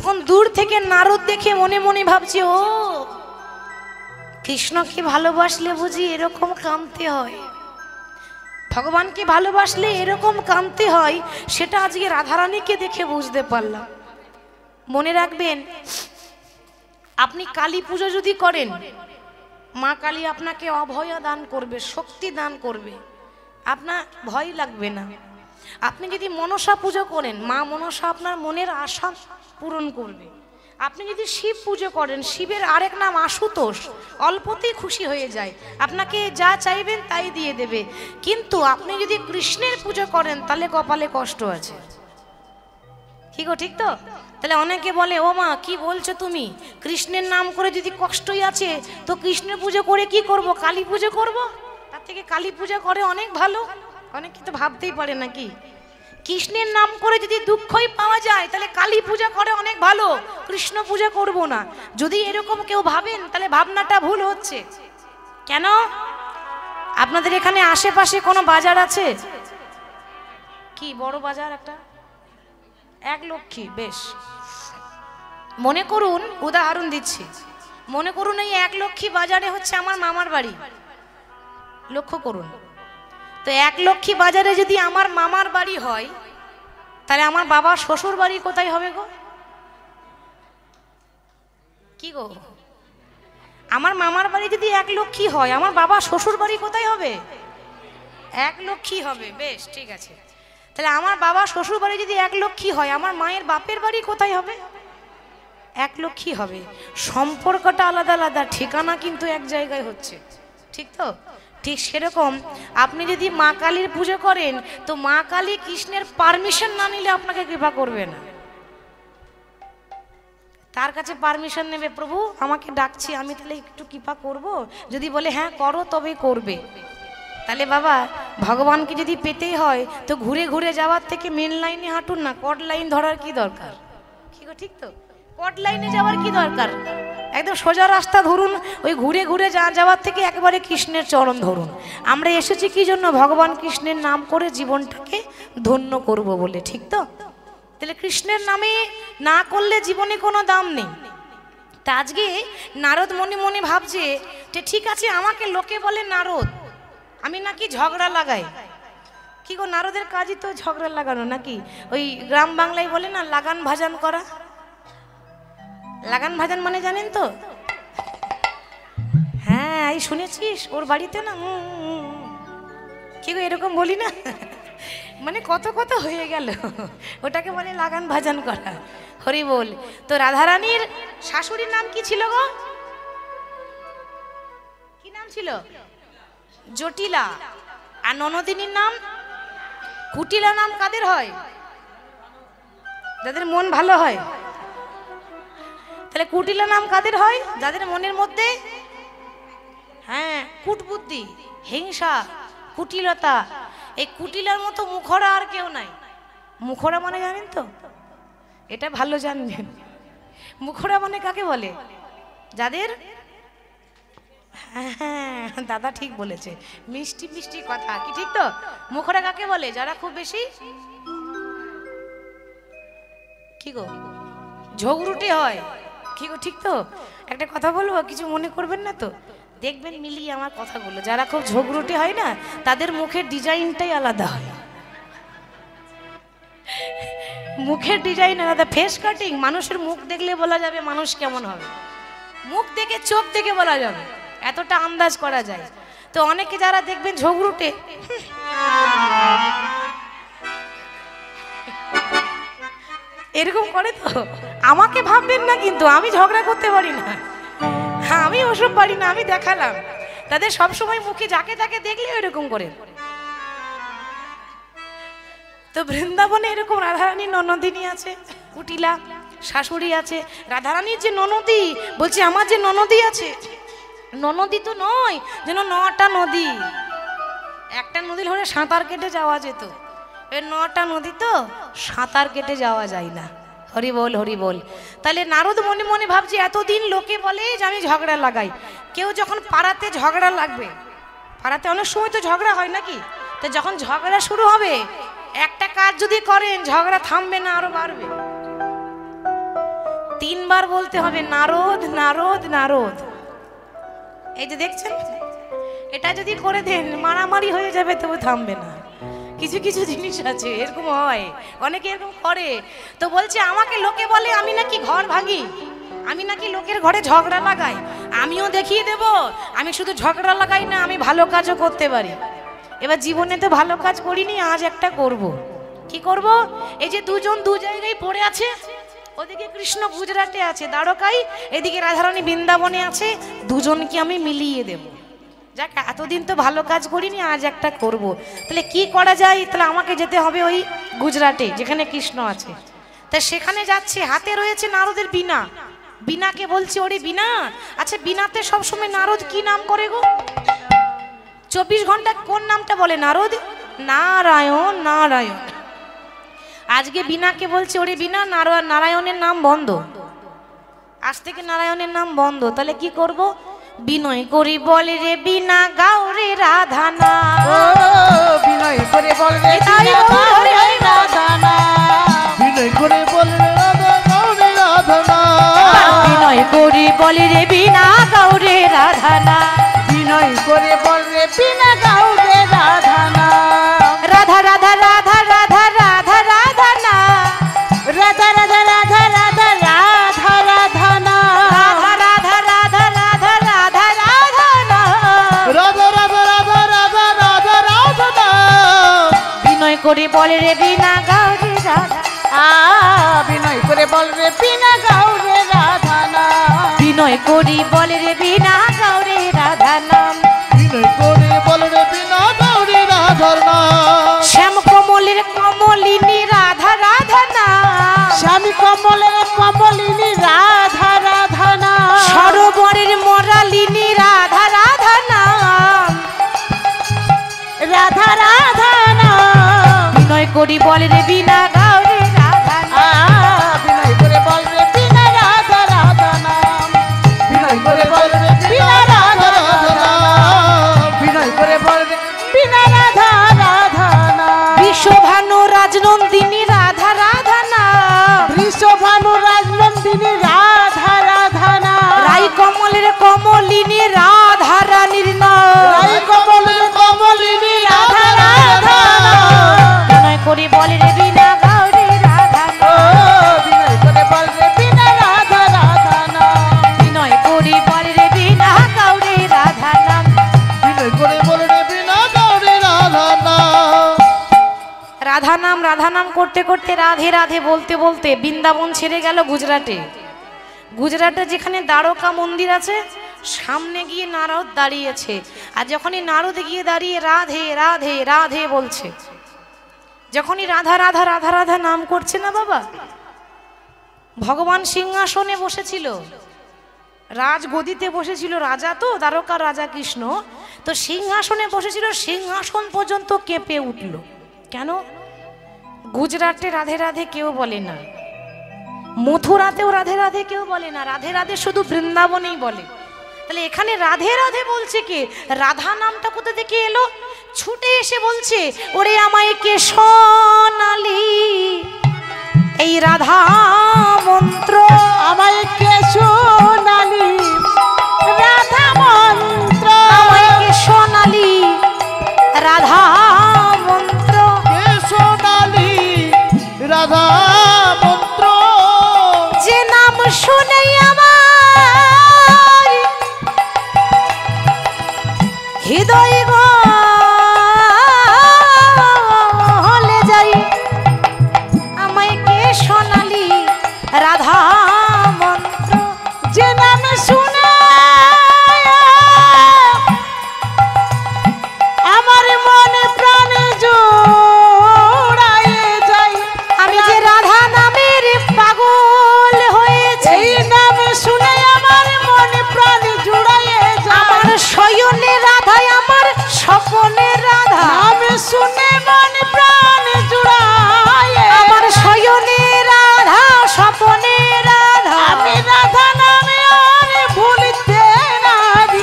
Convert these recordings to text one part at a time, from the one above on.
তখন দূর থেকে নারদ দেখে মনে মনে ভাবছে, ও কৃষ্ণকে ভালোবাসলে বুঝি এরকম কাঁদতে হয়, ভগবানকে ভালোবাসলে এরকম কাঁদতে হয়, সেটা আজকে রাধারানীকে দেখে বুঝতে পারলাম। মনে রাখবেন, আপনি কালী পুজো যদি করেন, মা কালী আপনাকে অভয় দান করবে, শক্তি দান করবে, আপনার ভয় লাগবে না। আপনি যদি মনসা পুজো করেন, মা মনসা আপনার মনের আশা পূরণ করবে। আপনি যদি শিব পুজো করেন, শিবের আরেক নাম আশুতোষ, অল্পতেই খুশি হয়ে যায়, আপনাকে যা চাইবেন তাই দিয়ে দেবে। কিন্তু আপনি যদি কৃষ্ণের পুজো করেন, তাহলে কপালে কষ্ট আছে। ঠিক গো, ঠিক তো? তাহলে অনেকে বলে, ও মা কি বলছো তুমি, কৃষ্ণের নাম করে যদি কষ্টই আছে, তো কৃষ্ণের পুজো করে কি করব, কালী পুজো করব? তার থেকে কালী পুজো করে অনেক ভালো। অনেক কিন্তু ভাবতেই পারে নাকি, কৃষ্ণের নাম করে যদি দুঃখই পাওয়া যায়, তাহলে কালী পূজা করে অনেক ভালো, কৃষ্ণ পূজা করব না। যদি এরকম কেউ ভাবেন, তাহলে ভাবনাটা ভুল হচ্ছে। কেন? আপনাদের এখানে আশেপাশে কোনো বাজার আছে কি, বড় বাজার একটা? এক লক্ষ্মী, বেশ। মনে করুন, উদাহরণ দিচ্ছি, মনে করুন এই এক লক্ষ্মী বাজারে হচ্ছে আমার মামার বাড়ি। লক্ষ্য করুন তো, এক লক্ষ্মী বাজারে যদি আমার মামার বাড়ি হয়, তাহলে আমার বাবা শ্বশুর বাড়ি কোথায় হবে গো? কি গো, আমার মামার বাড়ি যদি এক লক্ষ্মী হয়, আমার বাবা শ্বশুর বাড়ি কোথায় হবে? এক লক্ষ্মী হবে, বেশ ঠিক আছে। তাহলে আমার বাবা শ্বশুর বাড়ি যদি এক লক্ষ্মী হয়, আমার মায়ের বাপের বাড়ি কোথায় হবে? এক লক্ষ্মী হবে। সম্পর্কটা আলাদা আলাদা, ঠিকানা কিন্তু এক জায়গায় হচ্ছে, ঠিক তো? ঠিক সেরকম আপনি যদি মা কালীর পুজো করেন, তো মা কালী কৃষ্ণের পারমিশন না নিলে আপনাকে কৃপা করবে না। তার কাছে পারমিশন নেবে, প্রভু আমাকে ডাকছি, আমি তাহলে একটু কৃপা করব। যদি বলে হ্যাঁ করো, তবে করবে। তাহলে বাবা, ভগবানকে যদি পেতেই হয়, তো ঘুরে ঘুরে যাওয়ার থেকে মেন লাইনে হাঁটুন না, কট লাইন ধরার কি দরকার? ঠিক তো? কট লাইনে যাওয়ার কি দরকার? একদম সোজা রাস্তা ধরুন, ওই ঘুরে ঘুরে যাওয়ার থেকে একেবারে কৃষ্ণের চরণ ধরুন। আমরা এসেছি কি জন্য? ভগবান কৃষ্ণের নাম করে জীবনটাকে ধন্য করব বলে, ঠিক তো? তাহলে কৃষ্ণের নামে না করলে জীবনে কোনো দাম নেই। তা আজকে নারদ মনে মনে ভাবছে যে ঠিক আছে, আমাকে লোকে বলে নারদ, আমি নাকি ঝগড়া লাগাই। কি গো, নারদের কাজই তো ঝগড়া লাগানো নাকি? ওই গ্রাম বাংলায় বলে না, লাগান ভাজান করা। লাগান ভাজান মানে জানেন তো? হ্যাঁ, এই শুনেছিস ওর বাড়িতে না, কি গো এরকম বলি না, মানে কত কত হয়ে গেল, ওটাকে বলে লাগান ভাজান করা। হরি বল। তো রাধারানীর শাশুড়ির নাম কি ছিল গো? কি নাম ছিল? জটিলা। আর ননদিনীর নাম কুটিলা। নাম কাদের হয়? যাদের মন ভালো হয়। তাহলে কুটিলা নাম কাদের হয়? যাদের মনের মধ্যে হ্যাঁ কুটবুদ্ধি, হিংসা, কুটিলতা। এই কুটিলার মতো মুখরা আর কেউ নাই। মুখরা মানে জানেন তো? এটা ভালো জানবেন। মুখরা মানে কাকে বলে? যাদের হ্যাঁ দাদা ঠিক বলেছে, মিষ্টি মিষ্টি কথা, কি ঠিক তো? মুখরা কাকে বলে? যারা খুব বেশি কি গো ঝগড়ুটে হয়। কি গো, ঠিক তো? একটা কথা বলবো, কিছু মনে করবেন না তো? দেখবেন মিলিয়ে আমার কথাগুলো, যারা খুব ঝগড়ুটে হয় না, তাদের মুখের ডিজাইনটাই আলাদা হয়। মুখের ডিজাইন আলাদা। ফেস কাটিং, মানুষের মুখ দেখলে বলা যাবে মানুষ কেমন হবে। মুখ দেখে, চোখ দেখে বলা যাবে, এতটা আন্দাজ করা যায়। তো অনেকে যারা দেখবেন ঝগড়ুটে, এরকম করে, তো আমাকে ভাববেন না, কিন্তু আমি ঝগড়া করতে পারি না। হ্যাঁ, আমি ওসব পারি না, আমি দেখালাম। তাদের সবসময় মুখে যাকে তাকে দেখলে এরকম করে। তো বৃন্দাবনে এরকম রাধারানী ননদিনী আছে, কুটিলা শাশুড়ি আছে। রাধারানীর যে ননদী, বলছে আমার যে ননদী আছে, ননদী তো নয়, যেন 9টা নদী। একটা নদী হলে সাঁতার কেটে যাওয়া যেত, এর 9টা নদী তো সাঁতার কেটে যাওয়া যায় না। হরি বল, হরি বল। তাহলে নারদ মনে মনে ভাবছে, এতদিন লোকে বলে যে আমি ঝগড়া লাগাই। কেউ যখন পাড়াতে ঝগড়া লাগবে, পাড়াতে অনেক সময় তো ঝগড়া হয় নাকি? তো যখন ঝগড়া শুরু হবে, একটা কাজ যদি করেন, ঝগড়া থামবে না, আরো বাড়বে। 3 বার বলতে হবে নারদ নারদ নারদ। এই যে দেখছেন, এটা যদি করে দেন মারামারি হয়ে যাবে, তবু থামবে না। কিছু কিছু জিনিস আছে এরকম হয়, অনেকে এরকম করে। তো বলছে আমাকে লোকে বলে আমি নাকি ঘর ভাঙি, আমি নাকি লোকের ঘরে ঝগড়া লাগাই। আমিও দেখিয়ে দেব আমি শুধু ঝগড়া লাগাই না, আমি ভালো কাজও করতে পারি। এবার জীবনে তো ভালো কাজ করিনি, আজ একটা করব। কি করব? এই যে দুজন দু জায়গায় পড়ে আছে, ওদিকে কৃষ্ণ গুজরাটে আছে দ্বারকায়, এদিকে রাধারানী বৃন্দাবনে আছে, দুজনকে আমি মিলিয়ে দেব। যাক, এতদিন তো ভালো কাজ করিনি, আজ একটা করব। তাহলে কি করা যায়? তাহলে আমাকে যেতে হবে ওই গুজরাটে যেখানে কৃষ্ণ আছে। তা সেখানে যাচ্ছে, হাতে রয়েছে নারদের বীণা। বীণাকে বলছে, ওরে বীণা, আচ্ছা বীণাতে সবসময় নারদ কি নাম করে গো? 24 ঘন্টা কোন নামটা বলে নারদ? নারায়ণ নারায়ণ। আজকে বীণাকে বলছে, ওরে বীণা, নারায়ণের নাম বন্ধ, আজ থেকে নারায়ণের নাম বন্ধ। তাহলে কি করব? বিনয় করি বলে রে বীণা গাও রে রাধা না, বিনয় করে বল রে রাধা না, বিনয় করে বল রে রাধা গাও রে রাধা না, বিনয় করি বলে রে বীণা গাও রে রাধা না, বিনয় করে বল রে বীণা গাও রে রাধা না, রাধা রাধা রাধা রাধা রাধা রাধা না, রাধা রাধা রাধা রাধা রাধা রাধা না, রাধা রাধা রাধা রাধা রাধা রাধা না, রাধা রাধা রাধা রাধা রাধা রাধা না, বিনয় করে বলে রে বীণা গাও রে রাধা, বিনয় করে বল রে বীণা গাও রে রাধা না, বিনয় করি বলে রে বীণা গাও রে রাধা নাম, বিনয় করে বল রে বীণা গাও রে রাধার নাম, শ্যাম কমলের কমলিনী রাধা রাধা না, স্বামী কমলের কমলিনী রাধা রাধা না, সরোবরের মরালিনী রাধা রাধা না, রাধা রাধা না, বিনয় করি বলে রে বীণা গাও রে রাধা না, বিনয় করে বল রে বীণা রাধা রাধা না, বিনয় করে বল রে বীণা রাধা রাধা না, বিনয় করে বল রে বীণা রাধা রাধা না, বিশ্বভানু রাজনন্দিনী রাধা রাধা না, বৃষভানু রাজনন্দিনী রাধা রাধা না, রাই কমলের কমলিনী রাধা রানীর নাম, রাই কমলের কমলিনী রাধা রাধা না, বিনয় করি বলে রে বীণা গাও রে রাধা না, বিনয় করে বল রে বীণা রাধা রাধা না, বিনয় করি বলে রে বীণা গাও রে রাধা নাম, বিনয় করে বল রে বীণা গাও রে রাধা না, রাধা নাম করতে করতে রাধে রাধে বলতে বলতে বৃন্দাবন ছেড়ে গেল গুজরাটে। গুজরাটে যেখানে দ্বারকা মন্দির আছে, সামনে গিয়ে নারদ দাঁড়িয়েছে। আর যখনই নারদ গিয়ে দাঁড়িয়ে রাধে রাধে রাধে বলছে, যখনই রাধা রাধা রাধা রাধা নাম করছে না বাবা, ভগবান সিংহাসনে বসেছিল, রাজগদিতে বসেছিল, রাজা তো দ্বারকার রাজা কৃষ্ণ, তো সিংহাসনে বসেছিল, সিংহাসন পর্যন্ত কেঁপে উঠল। কেন? গুজরাটে রাধে রাধে কেউ বলে না, মথুরাতেও রাধে রাধে কেউ বলে না, রাধে রাধে শুধু বৃন্দাবনেই বলে। তাহলে এখানে রাধে রাধে বলছে কে? রাধা নামটা কোথা থেকে এলো? ছুটে এসে বলছে, ওরে আমায় কে সোনালি এই রাধা মন্ত্র, আমায় কে সোনালি রাধা মন্ত্র, আমায় কে সোনালি রাধা মন্ত্র, কে সোনালি রাধা মন্ত্র, যে নাম শুনে আমার হৃদয় গলে যাই, আমায় কে সোনালি রাধা মন্ত্র, যে নাম শুনে আমার মনে প্রাণে জোড়ায় যাই, আমি যে রাধা নামের পাগল হয়েছি, এই নাম শুনে আমার মনে প্রাণে জোড়ায় যাই, আমার শয়নে রাধায় আমার স্বপনে রাধা, নাম শুনে মনে প্রাণে জোড়ায়, আমার শয়নে রাধা স্বপনে রাধা, আমি রাধা নামে আর ভুলিতে না দি,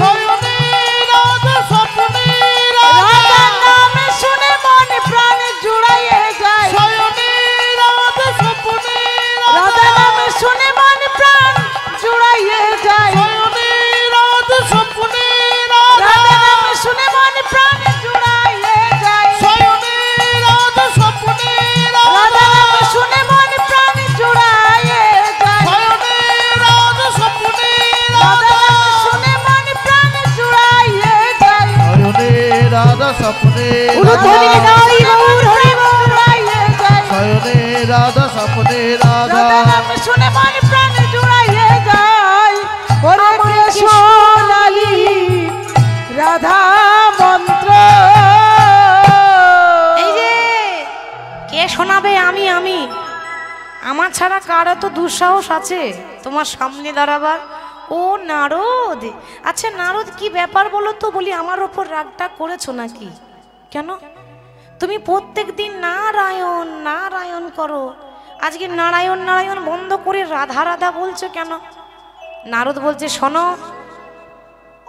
রাধা নাম শুনে মনে প্রাণে জোড়ায় যায়, রাধা নাম শুনে মনে প্রাণে রাধা স্বপ্নে উলুধ্বনি গাই গৌর হরি বল। শয়নে রাধা স্বপ্নে রাধা রাধা নাম শুনে মন প্রাণ জুড়াইয়ে যায় ওরে কে সোনালি রাধা মন্ত্র। এই যে কে শোনাবে? আমি আমার ছাড়া কারো তো দুঃসাহস আছে তোমার সামনে দাঁড়াবার? ও নারদ। আচ্ছা নারদ, কি ব্যাপার বলো তো? বলি আমার ওপর রাগটা করেছো নাকি? কেন? তুমি প্রত্যেক দিন নারায়ণ নারায়ণ করো, আজকে নারায়ণ নারায়ণ বন্ধ করে রাধা রাধা বলছো কেন? নারদ বলছে, শোনো,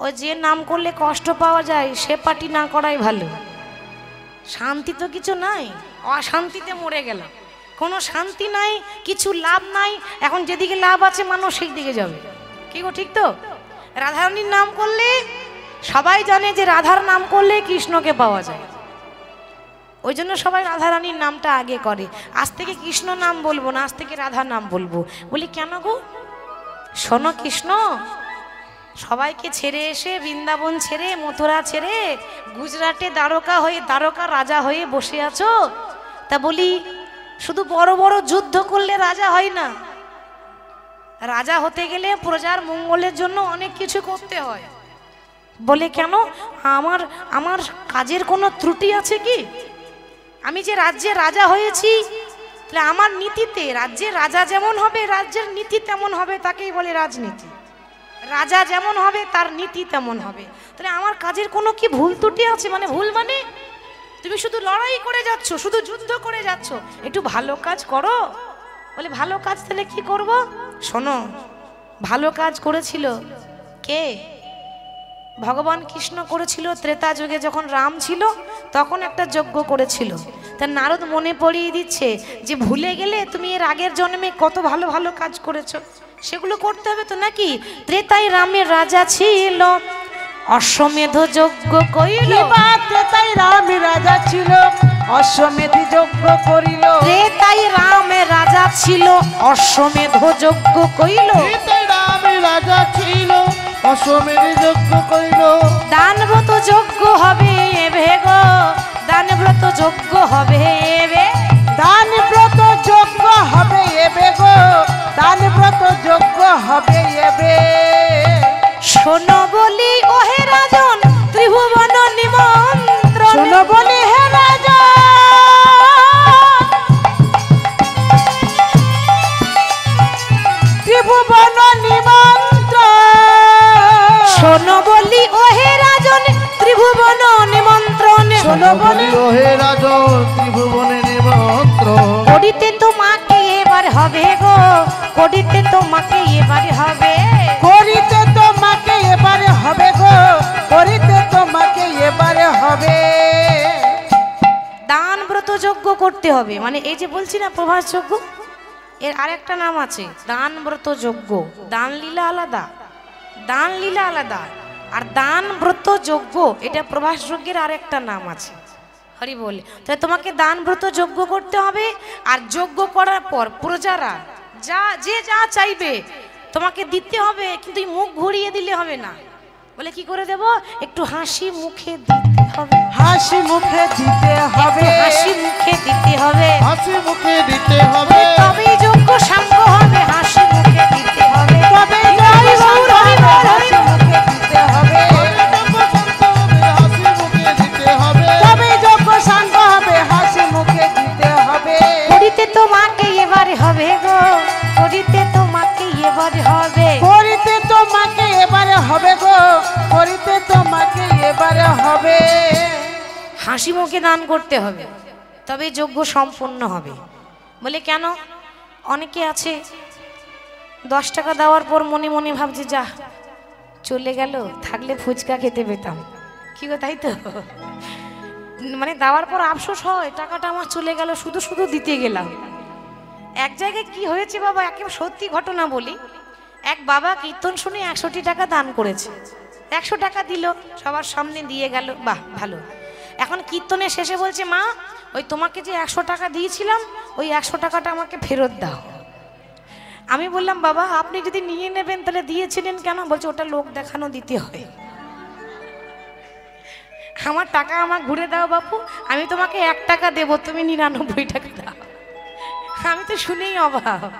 ওই যে নাম করলে কষ্ট পাওয়া যায় সে পার্টি না করাই ভালো। শান্তি তো কিছু নাই, অশান্তিতে মরে গেলাম। কোনো শান্তি নাই, কিছু লাভ নাই। এখন যেদিকে লাভ আছে মানুষ সেই দিকে যাবে। কি গো, ঠিক তো? রাধারানীর নাম করলে সবাই জানে যে রাধার নাম করলে কৃষ্ণকে পাওয়া যায়, ওই জন্য সবাই রাধারানীর নামটা আগে করে। আজ থেকে কৃষ্ণ নাম বলবো না, আজ থেকে রাধার নাম বলবো। বলি কেন গো? শোনো, কৃষ্ণ সবাইকে ছেড়ে এসে বৃন্দাবন ছেড়ে মথুরা ছেড়ে গুজরাটে দ্বারকা রাজা হয়ে বসে আছো। তা বলি শুধু বড় বড় যুদ্ধ করলে রাজা হয় না, রাজা হতে গেলে প্রজার মঙ্গলের জন্য অনেক কিছু করতে হয়। বলে কেন? আমার কাজের কোনো ত্রুটি আছে কি? আমি যে রাজ্যে রাজা হয়েছি, তাহলে আমার নীতিতে রাজ্যের রাজা যেমন হবে রাজ্যের নীতি তেমন হবে, তাকেই বলে রাজনীতি। রাজা যেমন হবে তার নীতি তেমন হবে। তাহলে আমার কাজের কোনো কি ভুল ত্রুটি আছে? মানে ভুল মানে তুমি শুধু লড়াই করে যাচ্ছ, শুধু যুদ্ধ করে যাচ্ছ, একটু ভালো কাজ করো। বলে ভালো কাজ তাহলে কি করব? শোনো, ভালো কাজ করেছিল কে? ভগবান কৃষ্ণ করেছিল ত্রেতা যুগে, যখন রাম ছিল তখন একটা যজ্ঞ করেছিল। তা নারদ মনে পড়িয়ে দিচ্ছে যে ভুলে গেলে তুমি এর আগের জন্মে কত ভালো ভালো কাজ করেছো, সেগুলো করতে হবে তো নাকি? ত্রেতাই রামের রাজা ছিল, অশ্বমেধ যজ্ঞ কইল। ত্রেতাই রামের রাজা ছিল, অশ্বমেধ যজ্ঞ করিল। ত্রেতাই রামের রাজা ছিল, অশ্বমেধ যজ্ঞ কইল। ত্রেতাই রামের রাজা ছিল, অশ্বমেধ যজ্ঞ কইল। দানব্রত যজ্ঞ হবে এবে গো, দানব্রত যজ্ঞ হবে এবে। দানব্রত যজ্ঞ হবে এবে গো, দানব্রত যজ্ঞ হবে এবে। শোনো বলি ওহে রাজন, ত্রিভুবন নিমন্ত্রণ। শোনো বলি হে রাজা, ত্রিভুবন নিমন্ত্রণ। শোনো বলি ওহে রাজন, ত্রিভুবন নিমন্ত্রণ। শোনো বলি ওহে রাজন, ত্রিভুবনে নিমন্ত্রণ। করিতে তোমাকে এবার হবে গো, করিতে তোমাকে এবার হবে। করিতে তোমাকে এবারে হবে গো, করিতে তোমাকে এবারে হবে। দান ব্রত যজ্ঞ করতে হবে, মানে এই যে বলছি না প্রভাস যজ্ঞ, এর আরেকটা নাম আছে দান ব্রত যজ্ঞ। দান লীলা আলাদা, দান লীলা আলাদা, আর দান ব্রত যজ্ঞ এটা প্রভাস যজ্ঞের আরেকটা নাম আছে। হরি বল। তাহলে তোমাকে দান ব্রত যজ্ঞ করতে হবে, আর যজ্ঞ করার পর প্রজারা যা চাইবে তোমাকে দিতে হবে, কিন্তু মুখ ঘুরিয়ে দিলে হবে না। বলে কি করে দেব? একটু হাসি মুখে দিতে হবে, হাসি মুখে দিতে হবে, হাসি মুখে দিতে হবে, হাসি মুখে দিতে হবে। তবেই যোগ্য সাঙ্গ হবে, হাসি মুখে দিতে হবে। তবে হরি বল, হরি বল, হরি হাসি বল। মুখে দিতে হবে, হাসি মুখে দিতে হবে। তবে যোগ্য শান্ত হবে, হাসি মুখে দিতে হবে। করিতে তোমাকে এবারে হবে গো, করিতে তোমাকে এবারে হবে। করিতে তোমাকে এবারে হবে গো, করিতে তোমাকে এবারে হবে। হাসি মুখে দান করতে হবে, তবে যজ্ঞ সম্পূর্ণ হবে। বলে কেন? অনেকে আছে 10 টাকা দেওয়ার পর মনে মনে ভাবছে যা চলে গেল, থাকলে ফুচকা খেতে পেতাম। কি গো, তাই তো? মানে দেওয়ার পর আফসোস হয়, টাকাটা আমার চলে গেল, শুধু শুধু দিতে গেলাম। এক জায়গায় কি হয়েছে বাবা, একেবারে সত্যি ঘটনা বলি। এক বাবা কীর্তন শুনে 100টি টাকা দান করেছে, 100 টাকা দিল, সবার সামনে দিয়ে গেল, বাহ ভালো। এখন কীর্তনের শেষে বলছে, মা ওই তোমাকে যে 100 টাকা দিয়েছিলাম ওই 100 টাকাটা আমাকে ফেরত দাও। আমি বললাম, বাবা আপনি যদি নিয়ে নেবেন তাহলে দিয়েছিলেন কেন? বলছে ওটা লোক দেখানো দিতে হয়। আমার টাকা আমার ঘুরে দাও বাপু, আমি তোমাকে 1 টাকা দেবো, তুমি 99 টাকা দাও। আমি তো শুনেই অবাক,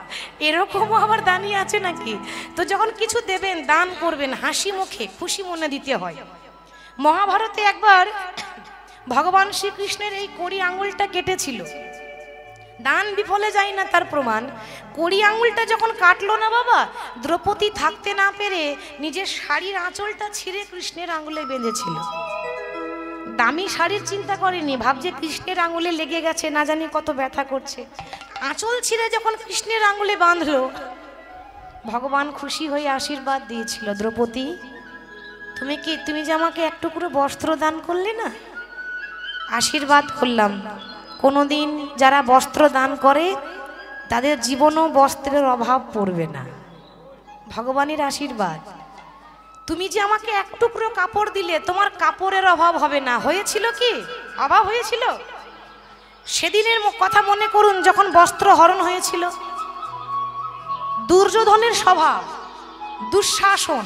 এরকমও আবার দানি আছে নাকি? তো যখন কিছু দেবেন, দান করবেন, হাসি মুখে খুশি মনে দিতে হয়। মহাভারতে একবার ভগবান শ্রীকৃষ্ণের এই কড়ি আঙুলটা কেটেছিল, দান বিফলে যায় না তার প্রমাণ। কড়ি আঙুলটা যখন কাটলো না বাবা, দ্রৌপদী থাকতে না পেরে নিজের শাড়ির আঁচলটা ছিঁড়ে কৃষ্ণের আঙুলে বেঁধেছিল। দামি শাড়ির চিন্তা করেনি, ভাবছে কৃষ্ণের আঙুলে লেগে গেছে, না জানি কত ব্যথা করছে। আঁচল ছিঁড়ে যখন কৃষ্ণের আঙুলে বাঁধলো, ভগবান খুশি হয়ে আশীর্বাদ দিয়েছিল, দ্রৌপদী তুমি যে আমাকে এক টুকরো বস্ত্র দান করলে না, আশীর্বাদ করলাম, কোনোদিন যারা বস্ত্র দান করে তাদের জীবনেও বস্ত্রের অভাব পড়বে না। ভগবানের আশীর্বাদ। তুমি যে আমাকে এক টুকরো কাপড় দিলে, তোমার কাপড়ের অভাব হবে না। হয়েছিল কি অভাব হয়েছিল? সেদিনের কথা মনে করুন, যখন বস্ত্র হরণ হয়েছিল। দুর্যোধনের স্বভাব দুঃশাসন,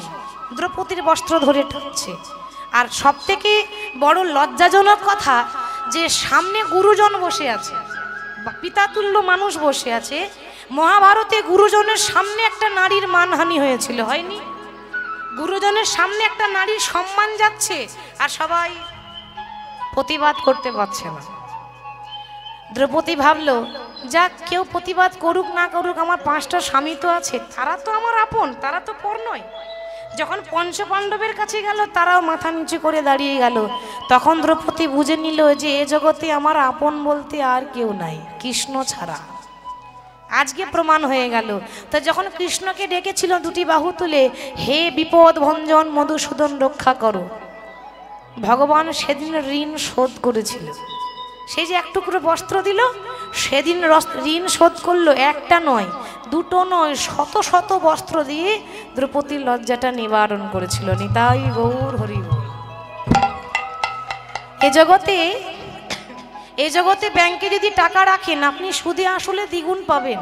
দ্রৌপদীর বস্ত্র ধরে টানছে। আর সব থেকে বড় লজ্জাজনক কথা যে সামনে গুরুজন বসে আছে, পিতাতুল্য মানুষ বসে আছে। মহাভারতে গুরুজনের সামনে একটা নারীর মানহানি হয়েছিল, হয়নি? গুরুজনের সামনে একটা নারীর সম্মান যাচ্ছে, আর সবাই প্রতিবাদ করতে পারছে না। দ্রৌপদী ভাবলো, যাক, কেউ প্রতিবাদ করুক না করুক, আমার 5টা স্বামী তো আছে, তারা তো আমার আপন, তারা তো পর নয়। যখন পঞ্চপাণ্ডবের কাছে গেল, তারাও মাথা নিচু করে দাঁড়িয়ে গেল। তখন দ্রৌপদী বুঝে নিল যে এ জগতে আমার আপন বলতে আর কেউ নাই, কৃষ্ণ ছাড়া। আজকে প্রমাণ হয়ে গেল। তো যখন কৃষ্ণকে ডেকেছিল 2টি বাহু তুলে, হে বিপদ ভঞ্জন মধুসূদন রক্ষা করো, ভগবান সেদিন ঋণ শোধ করেছিল। সেই যে এক টুকরো বস্ত্র দিল, সেদিন ঋণ শোধ করলো। 1টা নয়, 2টো নয়, শত শত বস্ত্র দিয়ে দ্রৌপদীর লজ্জাটা নিবারণ করেছিল। নিতাই গৌর হরি বল। এ জগতে ব্যাংকে যদি টাকা রাখেন, আপনি সুদে আসলে দ্বিগুণ পাবেন।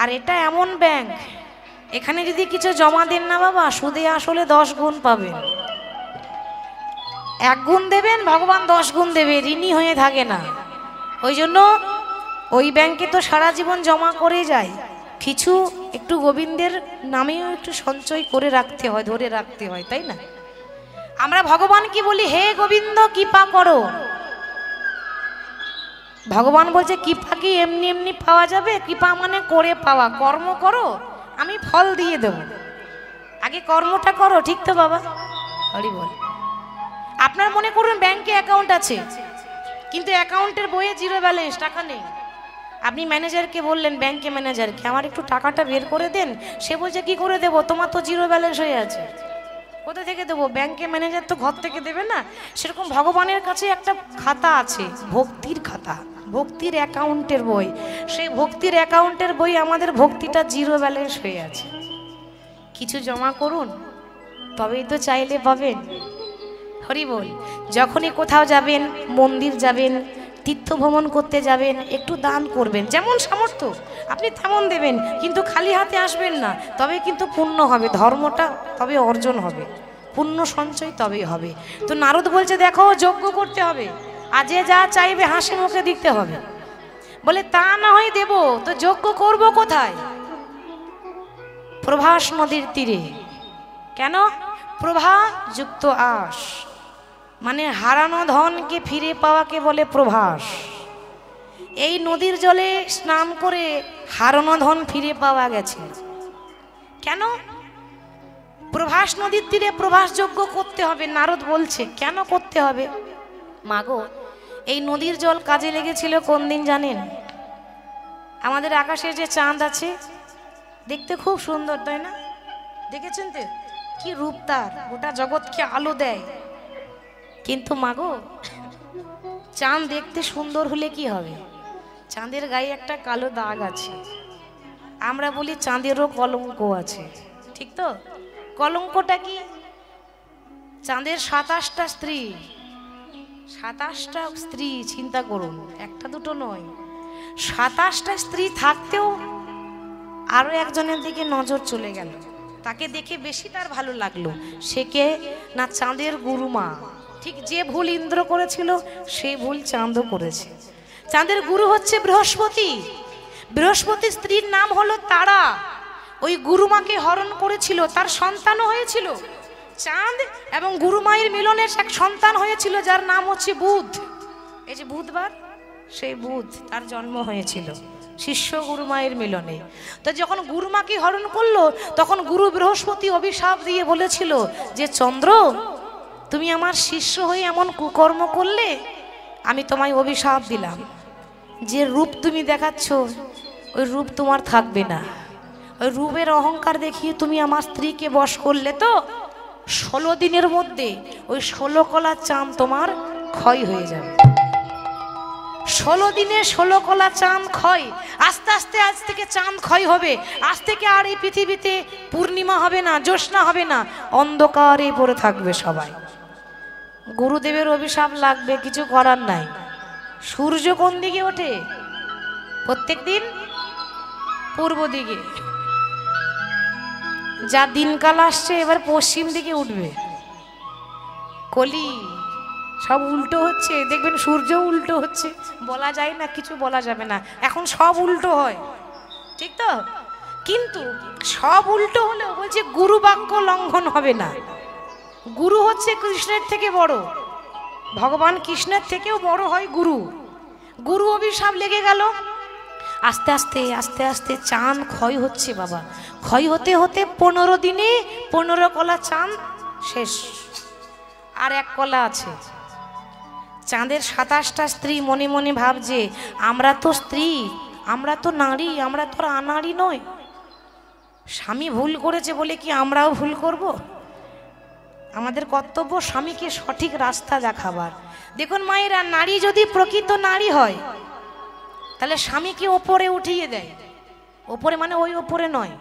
আর এটা এমন ব্যাংক, এখানে যদি কিছু জমা দেন না বাবা, সুদে আসলে 10 গুণ পাবেন। 1 গুণ দেবেন, ভগবান 10 গুণ দেবে, ঋণী হয়ে থাকে না। ওই জন্য ওই ব্যাংকে তো সারা জীবন জমা করে যায়, কিছু একটু গোবিন্দের নামেও একটু সঞ্চয় করে রাখতে হয়, ধরে রাখতে হয়, তাই না? আমরা ভগবান কি বলি, হে গোবিন্দ কৃপা করো। ভগবান বলছে, কৃপা কি এমনি এমনি পাওয়া যাবে? কৃপা মানে করে পাওয়া। কর্ম করো, আমি ফল দিয়ে দেব, আগে কর্মটা করো, ঠিক তো বাবা? হরি বল। আপনার মনে করুন ব্যাংকে অ্যাকাউন্ট আছে, কিন্তু অ্যাকাউন্টের বইয়ে 0 ব্যালেন্স, টাকা নেই। আপনি ম্যানেজারকে বললেন, ব্যাংকে ম্যানেজারকে, আমার একটু টাকাটা বের করে দেন। সে বলছে, কি করে দেবো, তোমার তো 0 ব্যালেন্স হয়ে আছে। কোথা থেকে দেবো? ব্যাংকে ম্যানেজার তো ঘর থেকে দেবে না। সেরকম ভগবানের কাছে একটা খাতা আছে, ভক্তির খাতা, ভক্তির অ্যাকাউন্টের বই। সেই ভক্তির অ্যাকাউন্টের বই আমাদের ভক্তিটা 0 ব্যালেন্স হয়ে আছে। কিছু জমা করুন, তবেই তো চাইলে পাবেন। হরি বল। যখনই কোথাও যাবেন, মন্দির যাবেন, তীর্থ ভ্রমণ করতে যাবেন, একটু দান করবেন, যেমন সামর্থ্য আপনি তেমন দেবেন, কিন্তু খালি হাতে আসবেন না। তবে কিন্তু পুণ্য হবে, ধর্মটা তবে অর্জন হবে, পুণ্য সঞ্চয় তবেই হবে। তো নারদ বলছে, দেখো, যজ্ঞ করতে হবে, আর যে যা চাইবে হাসি মুখে দিতে হবে। বলে, তা না হয় দেব, তো যজ্ঞ করব কোথায়? প্রভাস নদীর তীরে। কেন? প্রভা যুক্ত আস, মানে হারানো ধনকে ফিরে পাওয়াকে বলে প্রভাস। এই নদীর জলে স্নান করে হারানো ধন ফিরে পাওয়া গেছে। কেন? প্রভাস নদীর তীরে প্রভাস যজ্ঞ করতে হবে। নারদ বলছে, কেন করতে হবে? মাগো, এই নদীর জল কাজে লেগেছিল কোন দিন জানেন? আমাদের আকাশে যে চাঁদ আছে, দেখতে খুব সুন্দর, তাই না? দেখেছেন তো কি রূপ তার, গোটা জগৎকে আলো দেয়। কিন্তু মাগো, চাঁদ দেখতে সুন্দর হলে কি হবে? চাঁদের গায়ে একটা কালো দাগ আছে। আমরা বলি চাঁদেরও কলঙ্ক আছে, ঠিক তো? কলঙ্কটা কি? চাঁদের 27টা স্ত্রী, 27টা স্ত্রী, চিন্তা করুন, একটা দুটো নয়, 27টা স্ত্রী থাকতেও আরো একজনের দিকে নজর চলে গেল। তাকে দেখে বেশি তার ভালো লাগলো। সে কে? না চাঁদের গুরুমা, ঠিক যে ভুল ইন্দ্র করেছিল সেই ভুল চাঁদও করেছে। চাঁদের গুরু হচ্ছে বৃহস্পতি। বৃহস্পতির স্ত্রীর নাম হলো তারা। ওই গুরুমাকে হরণ করেছিল, তার সন্তানও হয়েছিল। চাঁদ এবং গুরুমায়ের মিলনের এক সন্তান হয়েছিল যার নাম হচ্ছে বুধ। এই যে বুধবার, সেই বুধ তার জন্ম হয়েছিল শিষ্য গুরুমায়ের মিলনে। তো যখন গুরুমাকে হরণ করলো তখন গুরু বৃহস্পতি অভিশাপ দিয়ে বলেছিল যে চন্দ্র, তুমি আমার শিষ্য হয়ে এমন কুকর্ম করলে, আমি তোমায় অভিশাপ দিলাম, যে রূপ তুমি দেখাচ্ছ ওই রূপ তোমার থাকবে না। ওই রূপের অহংকার দেখিয়ে তুমি আমার স্ত্রীকে বশ করলে, তো 16 দিনের মধ্যে ওই 16 কলা চাঁদ তোমার ক্ষয় হয়ে যাবে। 16 দিনে 16 কলা চাঁদ ক্ষয়। আস্তে আস্তে আজ থেকে চাঁদ ক্ষয় হবে। আজ থেকে আর এই পৃথিবীতে পূর্ণিমা হবে না, জ্যোৎস্না হবে না, অন্ধকারে পড়ে থাকবে সবাই। গুরুদেবের অভিশাপ লাগবে, কিছু করার নাই। সূর্য কোন দিকে ওঠে? প্রত্যেক দিন পূর্ব দিকে। যা দিনকাল আসছে এবার পশ্চিম দিকে উঠবে। কলি সব উল্টো হচ্ছে, দেখবেন সূর্য উল্টো হচ্ছে। বলা যায় না, কিছু বলা যাবে না, এখন সব উল্টো হয়, ঠিক তো? কিন্তু সব উল্টো হলেও বলছে গুরু বাক্য লঙ্ঘন হবে না। গুরু হচ্ছে কৃষ্ণের থেকে বড়, ভগবান কৃষ্ণের থেকেও বড় হয় গুরু। গুরু অভিশাপ লেগে গেল। আস্তে আস্তে আস্তে আস্তে চাঁদ ক্ষয় হচ্ছে বাবা। ক্ষয় হতে হতে 15 দিনে 15 কলা চাঁদ শেষ। আর 1 কলা আছে। চাঁদের 27টা স্ত্রী মনে মনে ভাবছে, আমরা তো স্ত্রী, আমরা তো নারী, আমরা তো আনাড়ি নয়। স্বামী ভুল করেছে বলে কি আমরাও ভুল করব? আমাদের কর্তব্য স্বামীকে সঠিক রাস্তা দেখাবার। দেখুন মায়েরা, নারী যদি প্রকৃত নারী হয় তাহলে স্বামীকে ওপরে উঠিয়ে দেয়। ওপরে মানে ওই ওপরে নয়,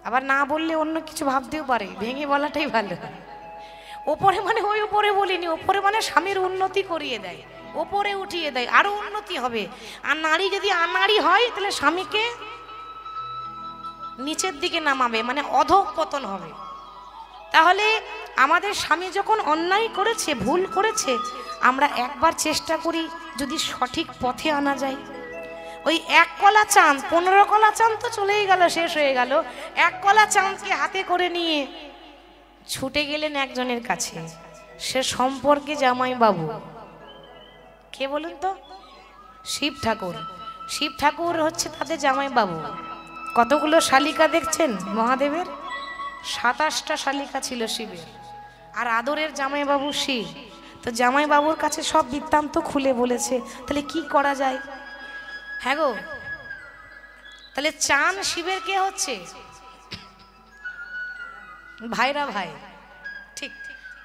আবার না বললে অন্য কিছু ভাবতেও পারে, ভেঙে বলাটাই ভালো। ওপরে মানে ওই ওপরে বলিনি, ওপরে মানে স্বামীর উন্নতি করিয়ে দেয়, ওপরে উঠিয়ে দেয়, আরো উন্নতি হবে। আর নারী যদি আনাড়ি হয় তাহলে স্বামীকে নিচের দিকে নামাবে, মানে অধঃপতন হবে। তাহলে আমাদের স্বামী যখন অন্যায় করেছে, ভুল করেছে, আমরা একবার চেষ্টা করি যদি সঠিক পথে আনা যায়। ওই 1 কলা চাঁদ, 15 কলা চাঁদ তো চলেই গেল, শেষ হয়ে গেল। 1 কলা চাঁদকে হাতে করে নিয়ে ছুটে গেলেন একজনের কাছে। সে সম্পর্কে জামাই বাবু। কে বলুন তো? শিব ঠাকুর। শিব ঠাকুর হচ্ছে তাদের জামাই বাবু। কতগুলো শালিকা দেখছেন মহাদেবের? 27টা শালিকা ছিল শিবের। আর আদরের জামাইবাবু শিব। তো জামাইবাবুর কাছে সব বৃত্তান্ত খুলে বলেছে, তাহলে কি করা যায়? হ্যাঁ গো, তাহলে চাঁদ শিবের কে হচ্ছে? ভাইরা ভাই। ঠিক,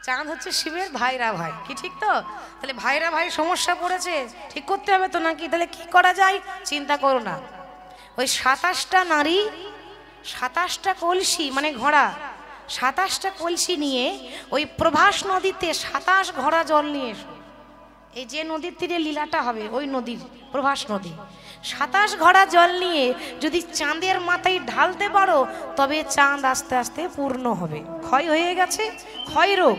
চাঁদ হচ্ছে শিবের ভাইরা ভাই। কি ঠিক তো? তাহলে ভাইরা ভাই সমস্যা পড়েছে, ঠিক করতে হবে তো নাকি? তাহলে কি করা যায়? চিন্তা করো না। ওই 27টা নারী, 27টা কলসি মানে ঘোড়া, 27টা কলসি নিয়ে ওই প্রভাস নদীতে 27 ঘোড়া জল নিয়ে এসো। এই যে নদীর তীরে লীলাটা হবে ওই নদীর, প্রভাস নদী। 27 ঘোড়া জল নিয়ে যদি চাঁদের মাথায় ঢালতে পারো তবে চাঁদ আস্তে আস্তে পূর্ণ হবে। ক্ষয় হয়ে গেছে, ক্ষয় রোগ,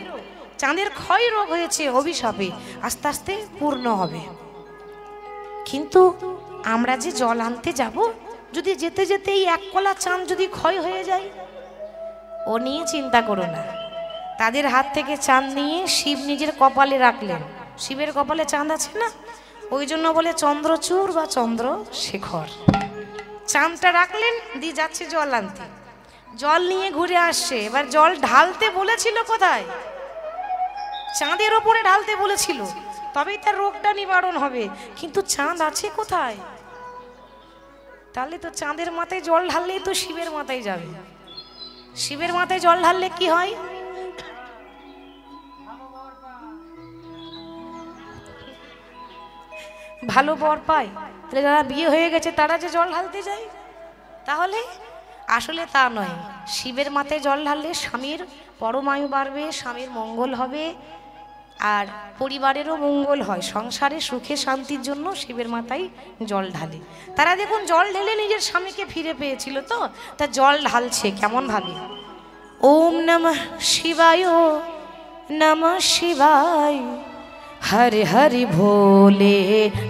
চাঁদের ক্ষয় রোগ হয়েছে অভিশাপে, আস্তে আস্তে পূর্ণ হবে। কিন্তু আমরা যে জল আনতে যাব, যদি যেতে যেতে এই 1 কলা চাঁদ যদি ক্ষয় হয়ে যায়, ও নিয়ে চিন্তা করো না। তাদের হাত থেকে চাঁদ নিয়ে শিব নিজের কপালে রাখলেন। শিবের কপালে চাঁদ আছে না, ওই জন্য বলে চন্দ্রচূড় বা চন্দ্রশেখর। চাঁদটা রাখলেন, দিয়ে যাচ্ছে জল আনতে। জল নিয়ে ঘুরে আসছে। এবার জল ঢালতে বলেছিল কোথায়? চাঁদের ওপরে ঢালতে বলেছিল, তবেই তার রোগটা নিবারণ হবে। কিন্তু চাঁদ আছে কোথায়? তাহলে তো চাঁদের মাথায় জল ঢাললেই তো শিবের মাথায় যাবে। শিবের মাথায় জল ঢাললে কি হয়? ভালো বর পায়। তাহলে যারা বিয়ে হয়ে গেছে তারা যে জল ঢালতে যায়, তাহলে আসলে তা নয়। শিবের মাথায় জল ঢাললে স্বামীর পরমায়ু বাড়বে, স্বামীর মঙ্গল হবে, আর পরিবারেরও মঙ্গল হয়। সংসারে সুখে শান্তির জন্য শিবের মাথায় জল ঢালে। তারা দেখুন জল ঢেলে নিজের স্বামীকে ফিরে পেয়েছিল, তো তা জল ঢালছে কেমন ভাবে? ওম নমঃ শিবায় नमः शिवाय, हरि हरि भोले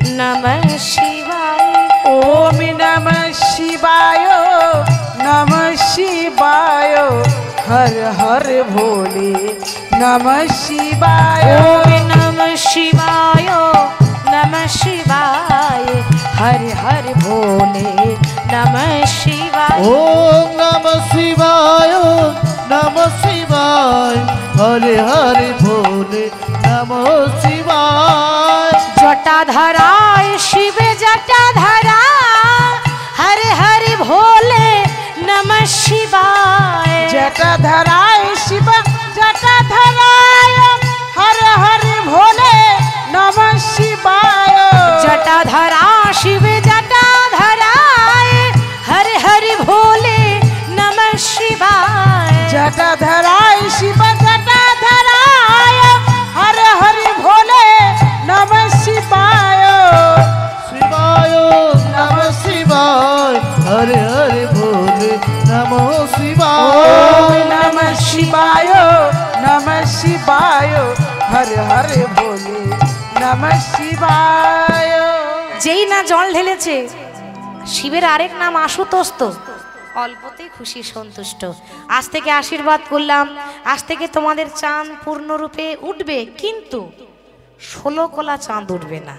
नमः शिवाय। ओम नमः शिवाय, नमः शिवाय, हर हर भोले नमः शिवाय। ओम नमः शिवाय, नमः शिवाय, हरि हरि भोले नमः शिवाय। ओम नमः शिवाय, नमः शिवाय, हरे हरे भोले नमः शिवाय। जटाधराय शिव जटाधरा, हरि हरि भोले नमः शिवाय। जटाधराय शिव जटाधराय, हर हर भोले नमः शिवाय। जटाधरा शिव जटाधराय, हरि हरि भोले नमः शिवाय। जटाधराय शिव जटाधराय, हर हर भोले नमः शिवाय। शिवाय नमः शिवाय, हरे हरे भोले नमः शिवाय। ओम नमः शिवाय, नमः शिवाय, हर हर भोले नमः शिवाय। যেই না জল ঢেলেছে, শিবের আরেক নাম আশুতোষ, তো অল্পতেই খুশি সন্তুষ্ট। আজ থেকে আশীর্বাদ করলাম, আজ থেকে তোমাদের চাঁদ পূর্ণরূপে উঠবে, কিন্তু 16 কলা চাঁদ উঠবে না।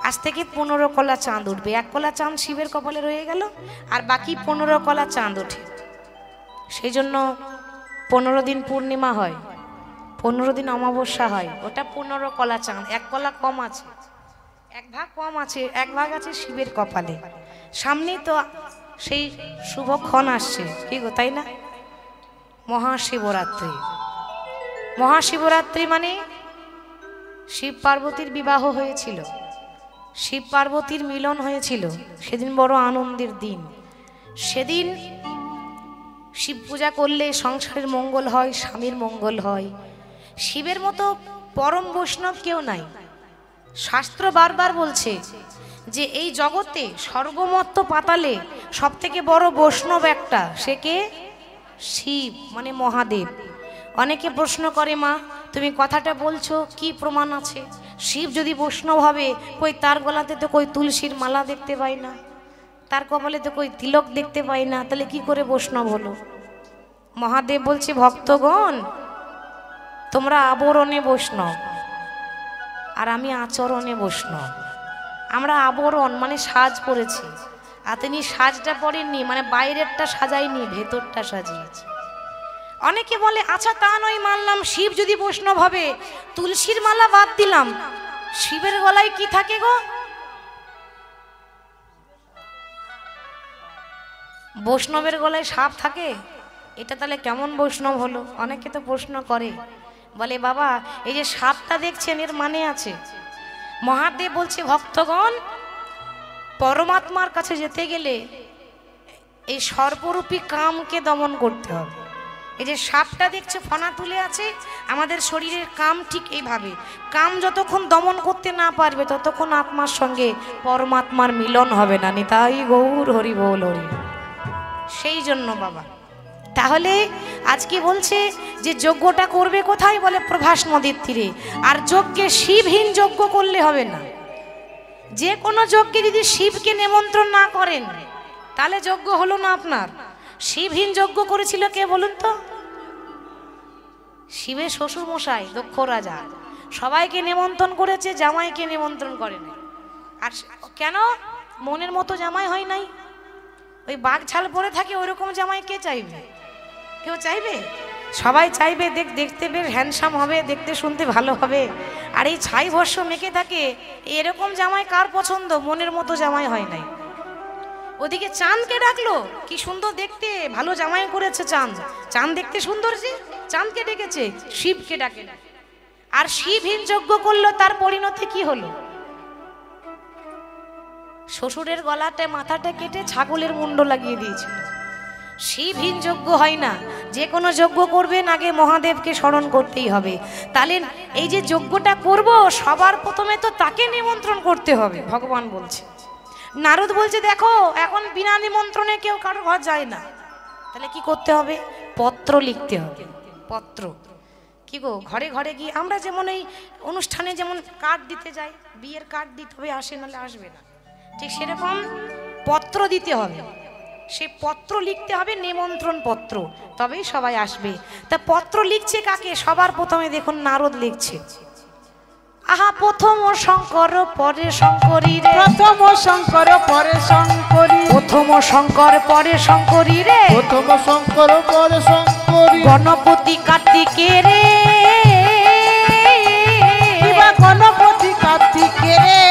আজ থেকে 15 কলা চাঁদ উঠবে। 1 কলা চাঁদ শিবের কপালে রয়ে গেল, আর বাকি 15 কলা চাঁদ ওঠে। সেই জন্য 15 দিন পূর্ণিমা হয়, 15 দিন অমাবস্যা হয়, ওটা 15 কলা চাঁদ। 1 কলা কম আছে, 1 ভাগ কম আছে, 1 ভাগ আছে শিবের কপালে। সামনেই তো সেই শুভক্ষণ আসছে, কি গো, তাই না? মহাশিবরাত্রি। মহাশিবরাত্রি মানে শিব পার্বতীর বিবাহ হয়েছিল, শিব পার্বতীর মিলন হয়েছিল, সেদিন বড় আনন্দের দিন। সেদিন শিব পূজা করলে সংসারের মঙ্গল হয়, স্বামীর মঙ্গল হয়। শিবের মতো পরম বৈষ্ণব কেউ নাই। শাস্ত্র বারবার বলছে যে এই জগতে স্বর্গমত্ত পাতালে সব থেকে বড় বৈষ্ণব একটা, সে কে? শিব, মানে মহাদেব। অনেকে প্রশ্ন করে, মা তুমি কথাটা বলছো, কি প্রমাণ আছে? শিব যদি বৈষ্ণব হবে, কই তার গলাতে তো কই তুলসীর মালা দেখতে পাই না, তার কপালে তো কই তিলক দেখতে পাই না, তাহলে কি করে বৈষ্ণব হলো? মহাদেব বলছে, ভক্তগণ তোমরা আবরণে বৈষ্ণব, আর আমি আচরণে বৈষ্ণব। আমরা আবরণ মানে সাজ পরেছি, আর তিনি সাজটা পরেননি, মানে বাইরেরটা সাজাইনি, ভেতরটা সাজিয়েছে। অনেকে বলে, আচ্ছা তা নয় মানলাম, শিব যদি বৈষ্ণব হবে, তুলসীর মালা বাদ দিলাম, শিবের গলায় কি থাকে গো? বৈষ্ণবের গলায় সাপ থাকে, এটা তাহলে কেমন বৈষ্ণব হলো? অনেকে তো প্রশ্ন করে, বলে বাবা এই যে সাপটা দেখছেন এর মানে আছে। মহাদেব বলছে, ভক্তগণ পরমাত্মার কাছে যেতে গেলে এই সর্বরূপী কামকে দমন করতে হবে। এই যে সাপটা দেখছে ফনা তুলে আছে, আমাদের শরীরের কাম ঠিক এইভাবে। কাম যতক্ষণ দমন করতে না পারবে, ততক্ষণ আত্মার সঙ্গে পরমাত্মার মিলন হবে না। নিতাই গৌর হরি বল হরি। সেই জন্য বাবা, তাহলে আজকে বলছে যে যজ্ঞটা করবে কোথায়? বলে প্রভাস নদীর তীরে। আর যজ্ঞে শিবহীন যজ্ঞ করলে হবে না। যে কোনো যজ্ঞে যদি শিবকে নিমন্ত্রণ না করেন, তাহলে যজ্ঞ হলো না আপনার। শিবহীন যজ্ঞ করেছিল কে বলুন তো? শিবের শ্বশুর মশাই দক্ষ রাজা সবাইকে নিমন্ত্রণ করেছে, জামাইকে নিমন্ত্রণ করে নাই। আর কেন? মনের মতো জামাই হয় নাই। ওই বাঘ ছাল পরে থাকে, ওইরকম জামাই কে চাইবে? কেউ চাইবে? সবাই চাইবে দেখতে বেশ হ্যান্ডসাম হবে, দেখতে শুনতে ভালো হবে। আর এই ছাই ভস্য মেখে থাকে, এরকম জামাই কার পছন্দ? মনের মতো জামাই হয় নাই। ওদিকে চাঁদকে ডাকলো, কি সুন্দর দেখতে, ভালো জামাই করেছে চাঁদ। চাঁদ দেখতে সুন্দর, যে চাঁদকে ডেকেছে, শিবকে ডাকে না। আর শিবহীন যজ্ঞ করলো, তার পরিণতি কি হলো? শ্বশুরের গলাতে মাথাটা কেটে ছাগলের মুন্ড লাগিয়ে দিয়েছিল। শিবহীন যজ্ঞ হয় না। যে কোনো যজ্ঞ করবেন আগে মহাদেবকে স্মরণ করতেই হবে। তাহলে এই যে যজ্ঞটা করব, সবার প্রথমে তো তাকে নিমন্ত্রণ করতে হবে, ভগবান বলছে। নারদ বলছে, দেখো এখন বিনা নিমন্ত্রণে কেউ কারো ঘর যায় না। তাহলে কি করতে হবে? পত্র লিখতে হবে। পত্র কি গো, ঘরে ঘরে গিয়ে আমরা যেমন এই অনুষ্ঠানে যেমন কার্ড দিতে যাই, বিয়ের কার্ড দিতে হবে, আসে নাহলে আসবে না, ঠিক সেরকম পত্র দিতে হবে। সে পত্র লিখতে হবে, নিমন্ত্রণ পত্র, তবেই সবাই আসবে। তা পত্র লিখছে কাকে? সবার প্রথমে দেখুন নারদ লিখছে। আহা প্রথম শঙ্কর পরে শঙ্করী রে, প্রথম শঙ্কর পরে শঙ্করী, প্রথম শঙ্কর পরে শঙ্করী রে, প্রথম শঙ্কর পরে শঙ্করী, গণপতি কার্তিকে রে, কিবা গণপতি কার্তিকে রে,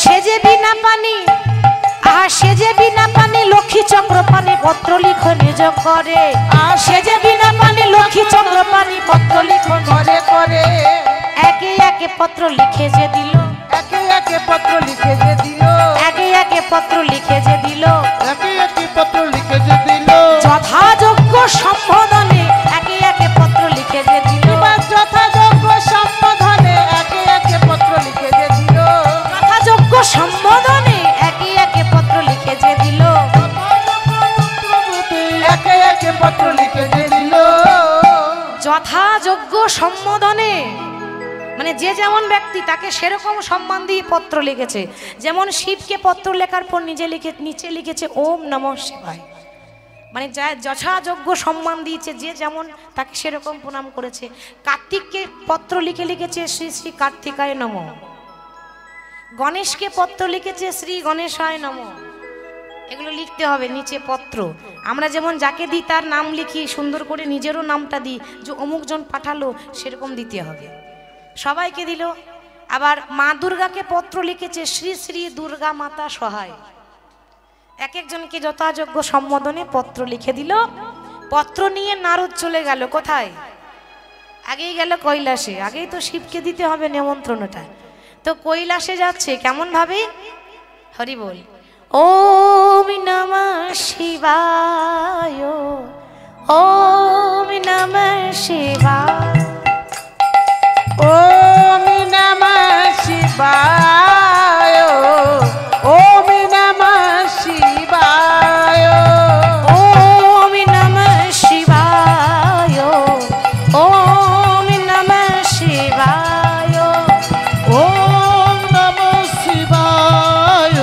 সেজে বিনা পানি, আহা সেজে বিনা পানি লক্ষ্মী চক্র পানি পত্র লিখো নিজ করে, সেজে বিনা পানি লক্ষ্মী চক্র পানি পত্র লিখো করে করে একে একে পত্র লিখে যে দিল, একে একে পত্র লিখে যে দিল, একে একে পত্র লিখে যে দিল, একে একে পত্র লিখে যে দিল, যথাযোগ্য সম্বোধনে একে একে পত্র লিখে যে দিল, কিবা যথাযোগ্য সম্বোধনে একে একে পত্র লিখে যে দিল, যথাযোগ্য সম্বোধনে একে একে পত্র লিখে যে দিল, একে একে পত্র লিখে যে দিল, যথাযোগ্য সম্বোধনে মানে যে যেমন ব্যক্তি তাকে সেরকম সম্মান দিয়ে পত্র লিখেছে। যেমন শিবকে পত্র লেখার পর নিচে লিখেছে ওম নমঃ শিবায়, মানে যা যথাযোগ্য সম্মান দিয়েছে, যে যেমন তাকে সেরকম প্রণাম করেছে। কার্তিককে পত্র লিখেছে শ্রী শ্রী কার্তিকায় নমঃ, গণেশকে পত্র লিখেছে শ্রী গণেশায় নমঃ। এগুলো লিখতে হবে নিচে পত্র। আমরা যেমন যাকে দিই তার নাম লিখি, সুন্দর করে নিজেরও নামটা দিই, যে অমুকজন পাঠালো, সেরকম দিতে হবে। সবাইকে দিল। আবার মা দুর্গাকে পত্র লিখেছে শ্রী শ্রী দুর্গা মাতা সহায়, এক একজনকে যথাযোগ্য সম্বোধনে পত্র লিখে দিল। পত্র নিয়ে নারদ চলে গেল কোথায়? আগেই গেল কৈলাসে। আগেই তো শিবকে দিতে হবে নিমন্ত্রণটা, তো কৈলাসে যাচ্ছে কেমন ভাবে? হরি বল। ওম নমঃ শিবায়, ওম নমঃ শিবায়, ওম নমঃ শিবায়, ওম নমঃ শিবায়, ওম নমঃ শিবায়, ওম নমঃ শিবায়, ওম নমঃ শিবায়,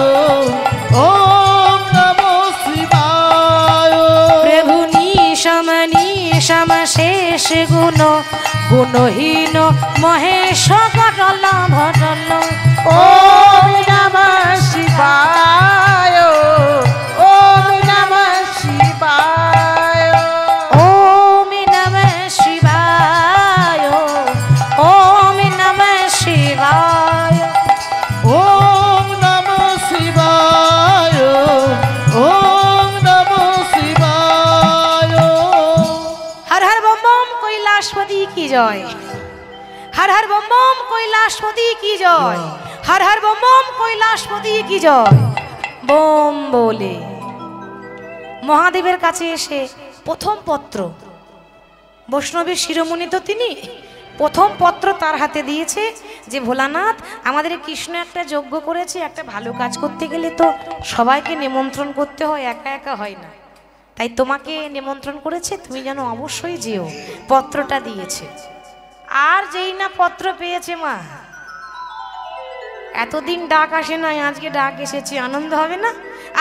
ওম নমঃ শিবায়। প্রভু নিশম শেষ গুণ গুণহীন মহেশ ঘটল ঘটল, ওম নমঃ শিবায়, ওম নমঃ শিবায়, ওম নমঃ শিবায়, ওম নমঃ শিবায়, ওম নমঃ শিবায়, ওম নমঃ শিবায়। হর হর বম বম কৈলাসপতি কি জয়, হর হর বম বম কৈলাসপতি কি জয়, হর হর বম বম কৈলাসপতি কি জয়। বোম বলে মহাদেবের কাছে এসে প্রথম পত্র, বৈষ্ণবের শিরোমণি তো তিনি, প্রথম পত্র তার হাতে দিয়েছে যে ভোলানাথ আমাদের কৃষ্ণ একটা যজ্ঞ করেছে, একটা ভালো কাজ করতে গেলে তো সবাইকে নিমন্ত্রণ করতে হয়, একা একা হয় না, তাই তোমাকে নিমন্ত্রণ করেছে, তুমি যেন অবশ্যই যেও। পত্রটা দিয়েছে। আর যেই না পত্র পেয়েছে মা, এতদিন ডাক আসে নাই, আজকে ডাক এসেছে, আনন্দ হবে না?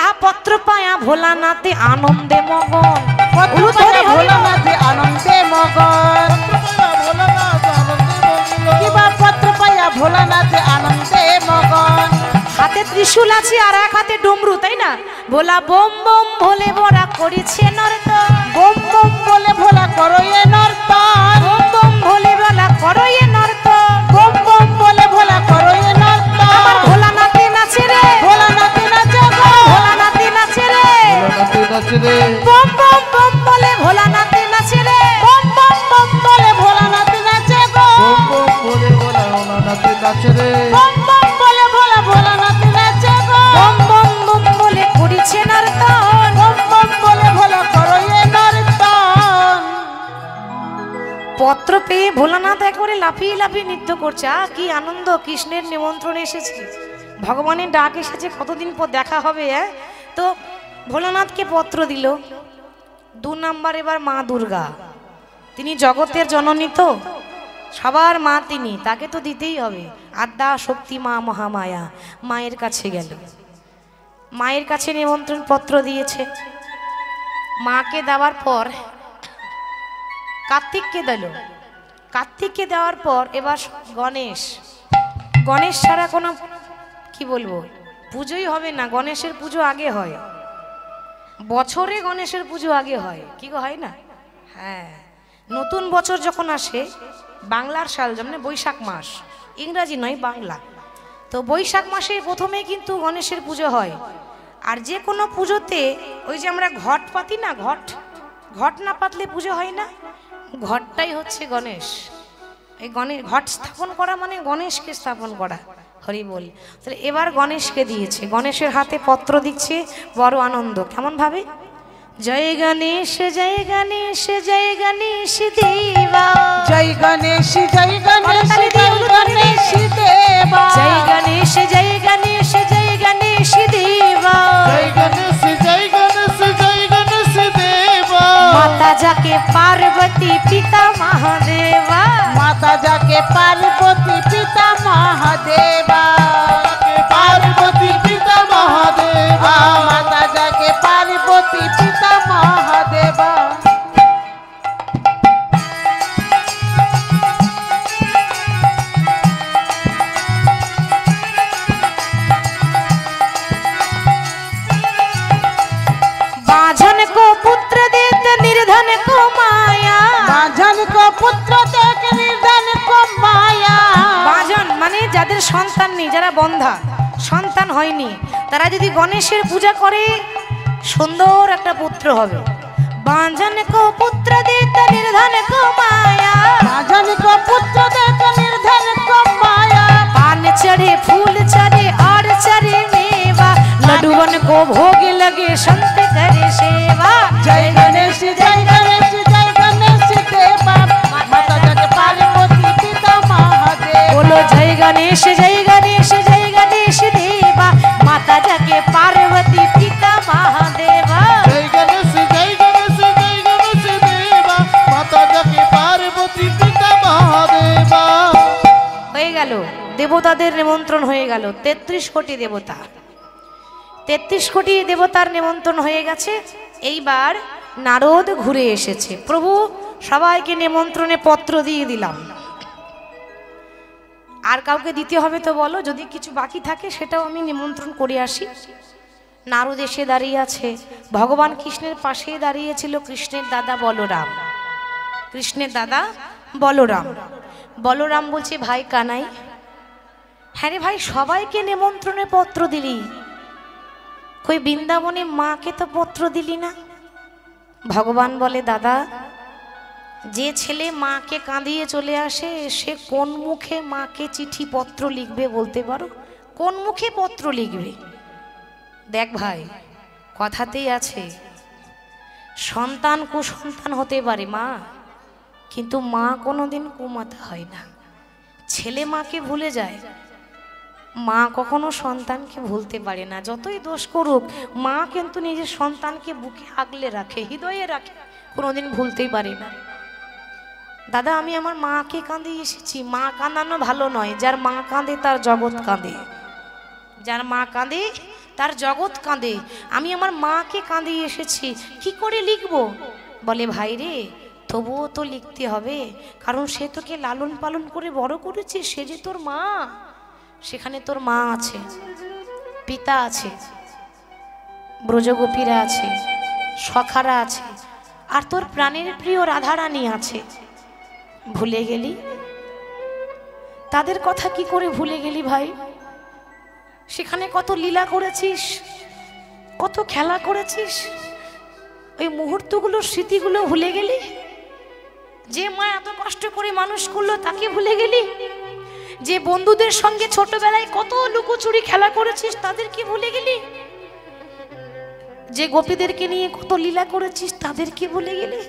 আহা পত্র পায়া ভোলানাথে আনন্দে মগন, পত্র পায়া ভোলানাথে আনন্দে মগন, ভোলানাথ আনন্দে মগ্ন। কিবা পত্র পায়া ভোলানাথে আনন্দে মগন, হাতে ত্রিশূল আছে আর এক হাতে ডুমরু, তাই না? ভোলা বোম বোম ভোলে বড়া করেছে নর্তন, বোম বোম বলে ভোলা করো এ নর্তন, বোম বোম ভোলে বলা করো এ নর্তন, বোম বোম বলে ভোলা করো এ নর্তন, আমার ভোলানাথে নাচে রে, ভোলানাথে নাচে গো, ভোলানাথে নাচে রে, ভোলানাথে নাচে রে, বম বম বম বলে ভোলানাথে নাচে রে, বম বম বম বলে ভোলানাথে নাচে গো, বোম বোম বলে ভোলানাথে নাচে রে, বম বম বলে ভোলা ভোলানাথে নাচে গো, বম বম বম বলে করিছে নর্তন। বম বম বলে ভোলা করো এ নর্তন। পত্র পেয়ে ভোলানাথ একবারে লাফিয়ে লাফিয়ে নৃত্য করছে। কি আনন্দ, কৃষ্ণের নিমন্ত্রণ এসেছে, ভগবানের ডাক এসেছে, কতদিন পর দেখা হবে। তো ভোলানাথকে পত্র দিল। 2 নাম্বার এবার মা দুর্গা, তিনি জগতের জননী তো, সবার মা তিনি, তাকে তো দিতেই হবে। আদ্যা শক্তি মা মহামায়া, মায়ের কাছে গেল, মায়ের কাছে নিমন্ত্রণ পত্র দিয়েছে। মাকে দেওয়ার পর কার্তিককে দিল, কার্তিককে দেওয়ার পর এবার গণেশ, গণেশ ছাড়া কোনো কি বলবো পুজোই হবে না। গণেশের পুজো আগে হয়, বছরে গণেশের পুজো আগে হয়, কি গো হয় না? হ্যাঁ, নতুন বছর যখন আসে, বাংলার সাল যেমন বৈশাখ মাস, ইংরাজি নয় বাংলা, তো বৈশাখ মাসে প্রথমে কিন্তু গণেশের পুজো হয়। আর যে কোনো পুজোতে ওই যে আমরা ঘট পাতি না, ঘট, ঘট না পাতলে পুজো হয় না, ঘটটাই হচ্ছে গণেশ। এই গণেশ ঘট স্থাপন করা মানে গণেশকে স্থাপন করা, হরি বল। তাহলে এবার গণেশকে দিয়েছে, গণেশের হাতে পত্র দিচ্ছে, বড় আনন্দ। কেমন ভাবে? জয় গণেশ জয় গণেশ জয় গণেশ দেবা, জয় গণেশ জয় গণেশ জয় গণেশ দেবা, জয় গণেশ জয় গণেশ জয় গণেশ দেবা, জয় গণেশ জয় গণেশ জয় গণেশ দেবা, মাতা যাকে পার্বতী পিতা মহাদেবা, মাতা যাকে পার্বতী পিতা মহাদেবা, পার্বতী পিতা মহাদেবা, মাতা যাকে পার্বতী পিতা মহাদেবা। बाझन को पुत्र देत निर्धन को माया, বাঁঝন কো পুত্র দেখ নির্ধন কো মায়া, বাজন মানে যাদের সন্তান নেই, যারা বন্ধা, সন্তান হয়নি, তারা যদি গণেশের পূজা করে সুন্দর একটা পুত্র হবে। বাজন কো পুত্র দেত নির্ধন কো মায়া, বাঁঝন কো পুত্র দেখ নির্ধন কো মায়া, पान चढ़े फूल चढ़े और चढ़े मेवा, लड्डूवन को भोग लगे संत करे सेवा। জয় গণেশ জয় গণেশ জয় গণেশ দেবা, মাতা যাকে পার্বতী পিতা মহাদেবা, बोलो जय गणेश जय गणेश जय गणेश देवा, माता जाके पार्वती पिता महादेवा। জয় গণেশ জয় গণেশ জয় গণেশ দেবা, মাতা যাকে পার্বতী পিতা মহাদেবা। হয়ে গেল, দেবতাদের নিমন্ত্রণ হয়ে গেল, 33 কোটি দেবতা, 33 কোটি দেবতার নিমন্ত্রণ হয়ে গেছে। এইবার নারদ ঘুরে এসেছে, প্রভু সবাইকে নিমন্ত্রণে পত্র দিয়ে দিলাম, আর কাউকে দিতে হবে তো বলো, যদি কিছু বাকি থাকে সেটাও আমি নিমন্ত্রণ করে আসি। নারদ এসে দাঁড়িয়ে আছে, ভগবান কৃষ্ণের পাশে দাঁড়িয়েছিল কৃষ্ণের দাদা বলরাম, কৃষ্ণের দাদা বলরাম। বলরাম বলছে, ভাই কানাই, হ্যাঁ রে ভাই, সবাইকে নিমন্ত্রণে পত্র দিলি, কই বৃন্দাবনে মাকে তো পত্র দিলি না। ভগবান বলে, দাদা, যে ছেলে মাকে কাঁদিয়ে চলে আসে সে কোন মুখে মাকে চিঠি পত্র লিখবে বলতে পারো? কোন মুখে পত্র লিখবে? দেখ ভাই, কথাতেই আছে, সন্তান কুসন্তান হতে পারে মা, কিন্তু মা কোনোদিন কুমাতা হয় না। ছেলে মাকে ভুলে যায়, মা কখনো সন্তানকে ভুলতে পারে না। যতই দোষ করুক, মা কিন্তু নিজের সন্তানকে বুকে আগলে রাখে, হৃদয়ে রাখে, কোনোদিন ভুলতেই পারে না। দাদা, আমি আমার মাকে কাঁদিয়ে এসেছি। মা কাঁদানো ভালো নয়, যার মা কাঁদে তার জগৎ কাঁদে, যার মা কাঁদে তার জগৎ কাঁদে। আমি আমার মাকে কাঁদিয়ে এসেছি, কি করে লিখবো? বলে, ভাই রে, তবুও তো লিখতে হবে, কারণ সে তোকে লালন পালন করে বড় করেছে, সে যে তোর মা। সেখানে তোর মা আছে, পিতা আছে, ব্রজগোপীরা আছে, সখারা আছে, আর তোর প্রাণের প্রিয় রাধারানী আছে। ভুলে গেলি? তাদের কথা কি করে ভুলে গেলি ভাই? সেখানে কত লীলা করেছিস, কত খেলা করেছিস, ওই মুহূর্তগুলো, স্মৃতিগুলো ভুলে গেলি? যে মা এত কষ্ট করে মানুষ করলো তাকে ভুলে গেলি? যে বন্ধুদের সঙ্গে ছোটবেলায় কত লুকোচুরি খেলা করেছিস তাদেরকে ভুলে গেলি? যে গোপীদেরকে নিয়ে কত লীলা করেছিস তাদেরকে ভুলে গেলি?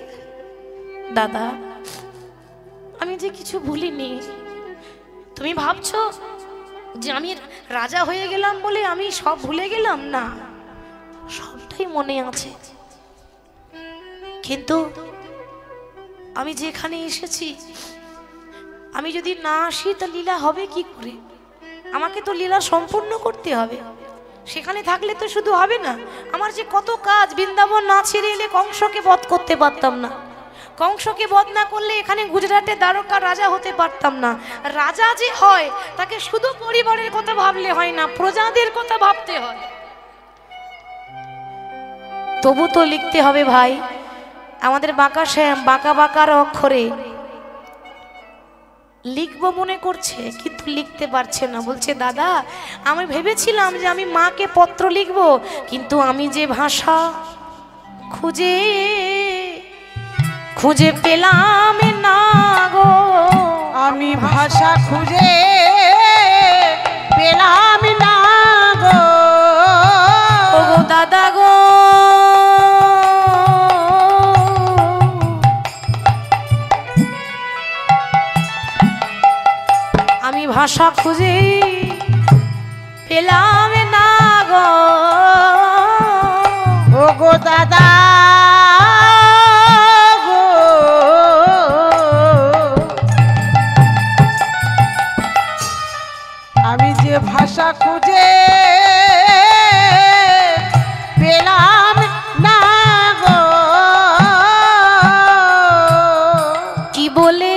দাদা, আমি যে কিছু ভুলিনি। তুমি ভাবছো যে আমি রাজা হয়ে গেলাম বলে আমি সব ভুলে গেলাম? না, সবটাই মনে আছে, কিন্তু আমি যেখানে এসেছি, আমি যদি না আসি তা লীলা হবে কি করে? আমাকে তো লীলা সম্পূর্ণ করতে হবে। সেখানে থাকলে তো শুধু হবে না, আমার যে কত কাজ। বৃন্দাবন না ছেড়ে এলে কংসকে বধ করতে পারতাম না, কংসকে বধ না করলে এখানে গুজরাটে দ্বারকা রাজা হতে পারতাম না। রাজা যে হয় তাকে শুধু পরিবারের কথা ভাবলে হয় না, প্রজাদের কথা ভাবতে হয়। তবু তো লিখতে হবে ভাই। আমাদের বাঁকা শ্যাম বাঁকা বাঁকার অক্ষরে লিখবো মনে করছে, কিন্তু লিখতে পারছে না। বলছে দাদা, আমি ভেবেছিলাম যে আমি মাকে পত্র লিখবো, কিন্তু আমি যে ভাষা খুঁজে খুঁজে পেলাম না গো, আমি ভাষা খুঁজে পেলাম না গো, ও গো দাদা গো। আমি ভাষা খুঁজে পেলাম না গো, ও গো দাদা গো। আমি যে ভাষা খুঁজে পেলাম না গো, কি বলে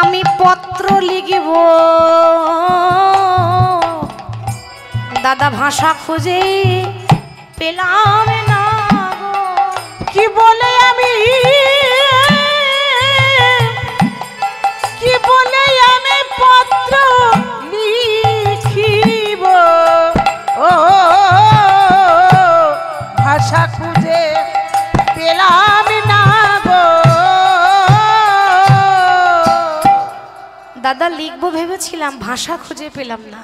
আমি পত্র লিখব দাদা, ভাষা খুঁজে পেলাম না গো। কি বলে আমি, কি বলে আমি পত্র লিখিব, ও ভাষা খুঁজে পেলাম না গো। দাদা লিখবো ভেবেছিলাম, ভাষা খুঁজে পেলাম না।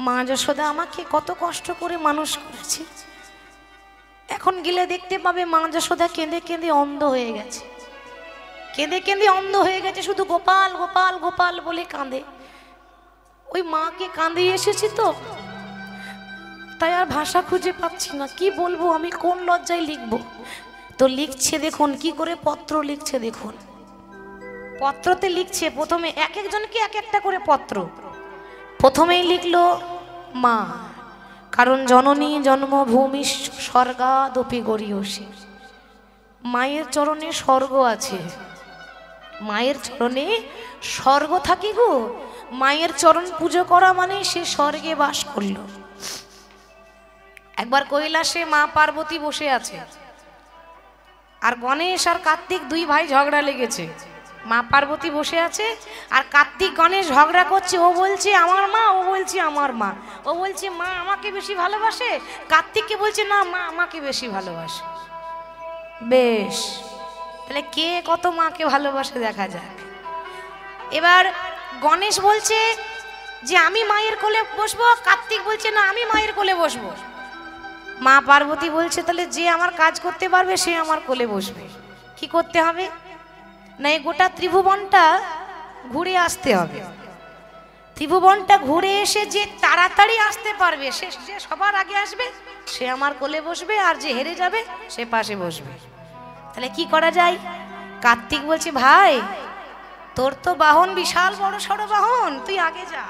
মা যশোদা আমাকে কত কষ্ট করে মানুষ করেছে, এখন গেলে দেখতে পাবে মা যশোদা কেঁদে কেঁদে অন্ধ হয়ে গেছে, কেঁদে কেঁদে অন্ধ হয়ে গেছে, শুধু গোপাল গোপাল গোপাল বলে কাঁদে। ওই মাকে কাঁদিয়ে এসেছি তো, তাই আর ভাষা খুঁজে পাচ্ছি না। কি বলবো আমি, কোন লজ্জায় লিখবো? তো লিখছে দেখুন কি করে পত্র লিখছে দেখুন। পত্রতে লিখছে প্রথমে এক একজনকে এক একটা করে পত্র। প্রথমেই লিখলো মা, কারণ জননী জন্মভূমি স্বর্গাদপি গরীয়সী। মায়ের চরণে স্বর্গ আছে, মায়ের চরণে স্বর্গ থাকে গো। মায়ের চরণ পুজো করা মানে সে স্বর্গে বাস করলো। একবার কৈলাসে মা পার্বতী বসে আছে, আর গণেশ আর কার্তিক দুই ভাই ঝগড়া লেগেছে। মা পার্বতী বসে আছে আর কার্তিক গণেশ ঝগড়া করছে। ও বলছে আমার মা, ও বলছে আমার মা। ও বলছে মা আমাকে বেশি ভালোবাসে, কার্তিককে বলছে না মা আমাকে বেশি ভালোবাসে। বেশ, তাহলে কে কত মাকে ভালোবাসে দেখা যাক। এবার গণেশ বলছে যে আমি মায়ের কোলে বসবো, কার্তিক বলছে না আমি মায়ের কোলে বসবো। মা পার্বতী বলছে তাহলে যে আমার কাজ করতে পারবে সে আমার কোলে বসবে। কি করতে হবে না, এই গোটা ত্রিভুবনটা ঘুরে আসতে হবে। ত্রিভুবনটা ঘুরে এসে যে তাড়াতাড়ি আসতে পারবে সে সবার আগে আসবে, সে আমার কোলে বসবে, আর যে হেরে যাবে সে পাশে বসবে। তাহলে কি করা যায়? কার্তিক বলছে ভাই তোর তো বাহন বিশাল বড় সড়ো বাহন, তুই আগে যা।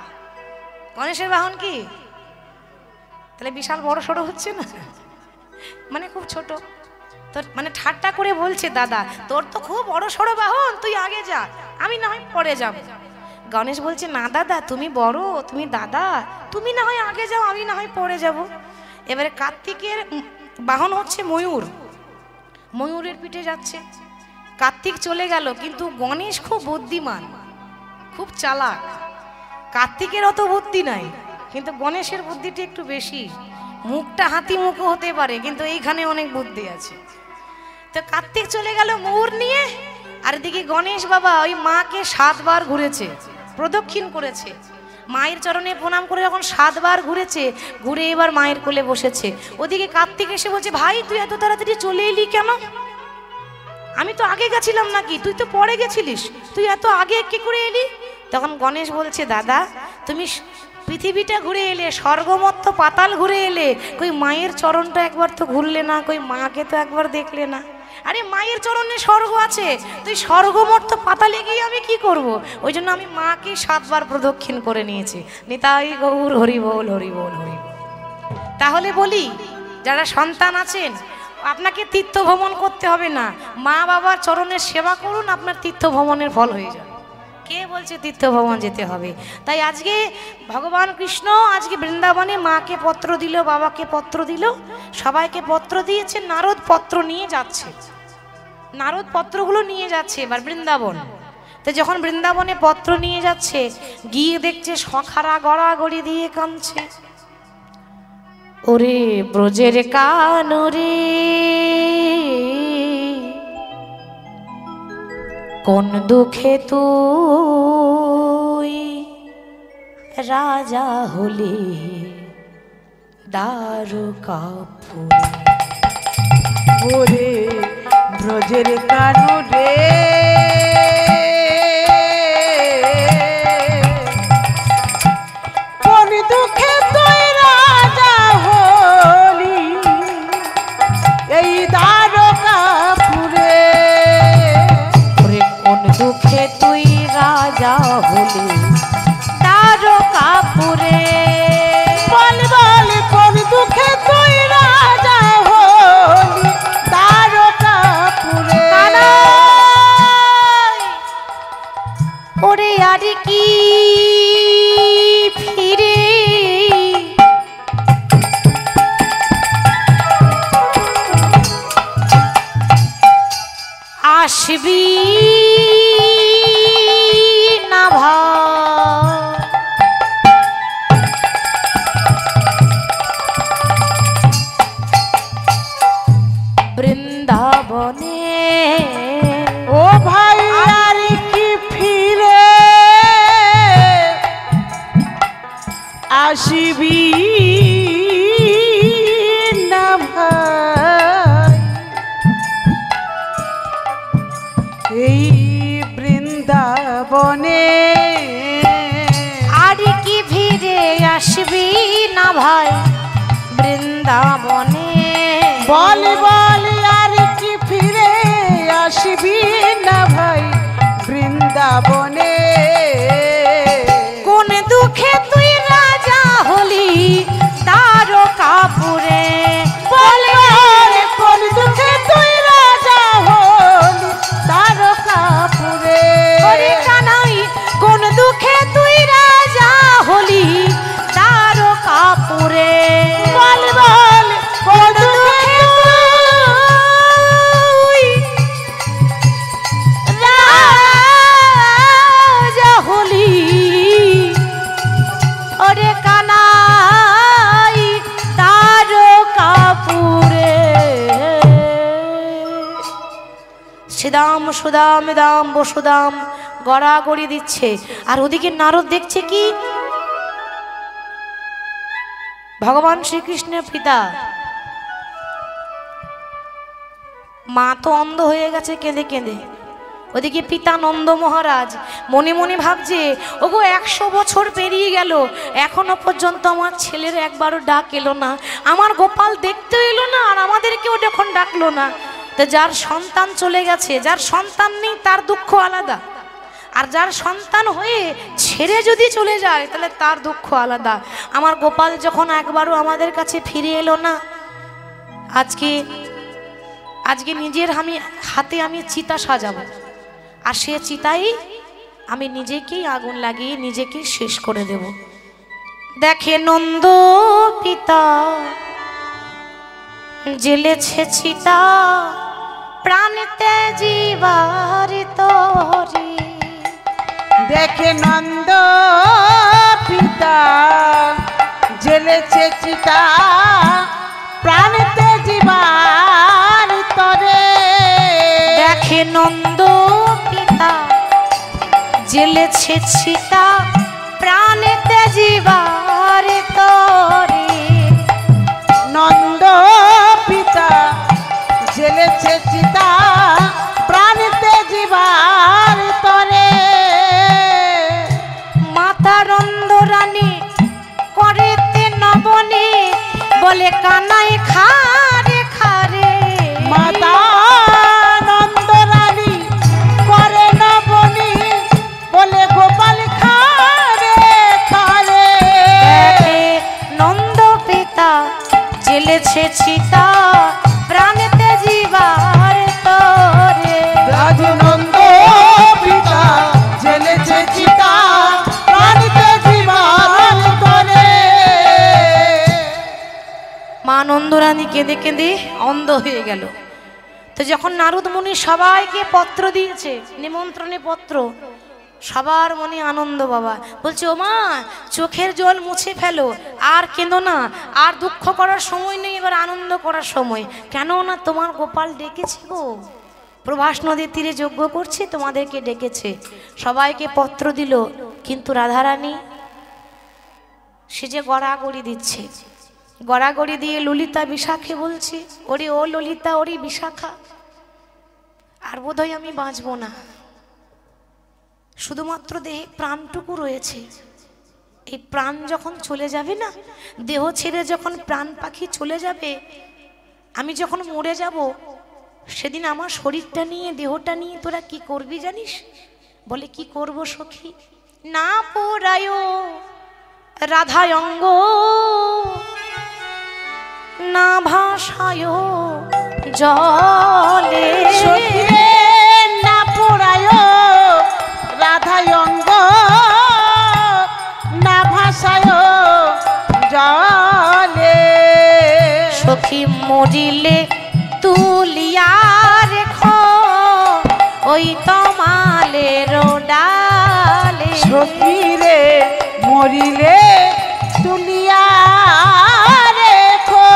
গণেশের বাহন কি তাহলে বিশাল বড় সড়ো হচ্ছে না, মানে খুব ছোট। তোর মানে ঠাট্টা করে বলছে দাদা তোর তো খুব বড় সড়ো বাহন, তুই আগে যা, আমি না হয় পরে যাব। গণেশ বলছে না দাদা তুমি বড়, তুমি দাদা, তুমি না হয় আগে যাও, আমি না হয় পরে যাব। এবারে কার্তিকের বাহন হচ্ছে ময়ূর, ময়ূরের পিঠে যাচ্ছে। কার্তিক চলে গেল, কিন্তু গণেশ খুব বুদ্ধিমান, খুব চালাক। কার্তিকের অত বুদ্ধি নাই, কিন্তু গণেশের বুদ্ধিটি একটু বেশি। মুখটা হাতি মুখও হতে পারে, কিন্তু এইখানে অনেক বুদ্ধি আছে। তো কার্তিক চলে গেল ময়ূর নিয়ে, আর এদিকে গণেশ বাবা ওই মাকে 7 বার ঘুরেছে, প্রদক্ষিণ করেছে। মায়ের চরণে প্রণাম করে যখন 7 বার ঘুরেছে, ঘুরে এবার মায়ের কোলে বসেছে। ওদিকে কার্তিক এসে বলছে ভাই তুই এত তাড়াতাড়ি চলে এলি কেন? আমি তো আগে গেছিলাম নাকি? তুই তো পরে গেছিলিস, তুই এত আগে কি করে এলি? তখন গণেশ বলছে দাদা তুমি পৃথিবীটা ঘুরে এলে, স্বর্গমত্ত পাতাল ঘুরে এলে, কই মায়ের চরণটা একবার তো ঘুরলে না, কই মাকে তো একবার দেখলে না। আরে মায়ের চরণে স্বর্গ আছে, তুই স্বর্গমর্ত পাতালে গিয়ে আমি কি করব? ওই জন্য আমি মাকে 7 বার প্রদক্ষিণ করে নিয়েছি। নিতাই গৌর হরি বল, হরি বল, হরি বল। তাহলে বলি, যারা সন্তান আছেন, আপনাকে তীর্থ ভ্রমণ করতে হবে না, মা বাবার চরণের সেবা করুন, আপনার তীর্থ ভ্রমণের ফল হয়ে যাবে। কে বলছে তীর্থ ভ্রমণ যেতে হবে? তাই আজকে ভগবান কৃষ্ণ আজকে বৃন্দাবনে মাকে পত্র দিল, বাবাকে পত্র দিল, সবাইকে পত্র দিয়েছে। নারদ পত্র নিয়ে যাচ্ছে, নারদ পত্রগুলো নিয়ে যাচ্ছে এবার বৃন্দাবন। তো যখন বৃন্দাবনে পত্র নিয়ে যাচ্ছে, গিয়ে দেখছে সখারা গড়াগড়ি দিয়ে কাঁদছে। ওরে ব্রজের কানরে কোন দুঃখে তুই রাজা হলি দ্বারকাপুরে। ওরে ব্রজের কানরে কোন দুঃখে তুই রাজা হলি এই দ্বারকাপুরে। ওরে কোন দুঃখে তুই রাজা হলি দ্বারকাপুরে। বল বল কোন দুঃখে তুই রাজা হলি দ্বারকাপুরে। ওরে আর কি ফিরে আসবি না ভাই, বৃন্দাবনে ও ভাই আর কি ফিরে আসবি না ভাই এই বৃন্দাবনে। আর কি ফিরে আসবি না ভাই বৃন্দাবনে। বল বল আর কি ফিরে আসবি না ভাই বৃন্দাবনে। কোন দুঃখে তুই রাজা হলি দ্বারকাপুরে। বল বল কোন দুঃখে তুই রাজা হলি দ্বারকাপুরে। ওরে কানাই কোন দুঃখে তুই রাজা হলি দ্বারকাপুরে। বল বল কোন দুঃখে তুই রাজা হলি। ওরে কানাই দ্বারকাপুরে। শ্রীদাম সুদাম দাম বসুদাম গড়াগড়ি দিচ্ছে, আর ওদিকে নারদ দেখছে কি, ভগবান শ্রীকৃষ্ণের পিতা মা তো অন্ধ হয়ে গেছে কেঁদে কেঁদে। ওদিকে পিতা নন্দ মহারাজ মনে মনে ভাবছে, ওগো 100 বছর পেরিয়ে গেল, এখনো পর্যন্ত আমার ছেলের একবারও ডাক এলো না, আমার গোপাল দেখতে এলো না, আর আমাদেরকেও যখন ডাকলো না। তো যার সন্তান চলে গেছে, যার সন্তান নেই তার দুঃখ আলাদা, আর যার সন্তান হয়ে ছেড়ে যদি চলে যায় তাহলে তার দুঃখ আলাদা। আমার গোপাল যখন একবারও আমাদের কাছে ফিরে এলো না, আজকে নিজের হাতে আমি চিতা সাজাবো, আর সে চিতাই আমি নিজেকেই আগুন লাগিয়ে নিজেকেই শেষ করে দেব। দেখে নন্দ পিতা জ্বেলেছে চিতা প্রাণেতে জীবার তরি। দেখে নন্দ পিতা জ্বেলেছে চিতা প্রাণেতে জীবার তরে। দেখে নন্দ পিতা জ্বেলেছে চিতা প্রাণেতে জীবার তরি। নন্দ পিতা জ্বেলেছে চিতা প্রাণেতে জীবার তরে। মাতা রন্ধরা রাধারানী কেঁদে কেঁদে অন্ধ হয়ে গেল। তো যখন নারদ মুনি সবাইকে পত্র দিয়েছে, নিমন্ত্রণে পত্র, সবার মনে আনন্দ। বাবা বলছে, ও মা, চোখের জল মুছে ফেলো, আর কেঁদো না, আর দুঃখ করার সময় নেই, এবার আনন্দ করার সময়। কেন না, তোমার গোপাল ডেকেছে গো, প্রভাস নদীর তীরে যজ্ঞ করছে, তোমাদেরকে ডেকেছে। সবাইকে পত্র দিল, কিন্তু রাধারানী সে যে গড়াগড়ি দিচ্ছে, গড়াগড়ি দিয়ে ললিতা বিশাখে বলছে, ওরে ও ললিতা, ওরে বিশাখা, আর বোধহয় আমি বাঁচবো না, শুধুমাত্র দেহে প্রাণটুকু রয়েছে। এই প্রাণ যখন চলে যাবে না, দেহ ছেড়ে যখন প্রাণ পাখি চলে যাবে, আমি যখন মরে যাব, সেদিন আমার শরীরটা নিয়ে, দেহটা নিয়ে তোরা কি করবি জানিস? বলে, কি করব সখী? না পোড়ায় রাধায় অঙ্গ, না ভাসায় জলে, না পোড়ায় রাধায় অঙ্গ, না ভাসায় জলে। সখী মরিলে তুলিয়া রেখো ওই তমালের ডালে। সখী রে মরিলে তুলিয়া রেখো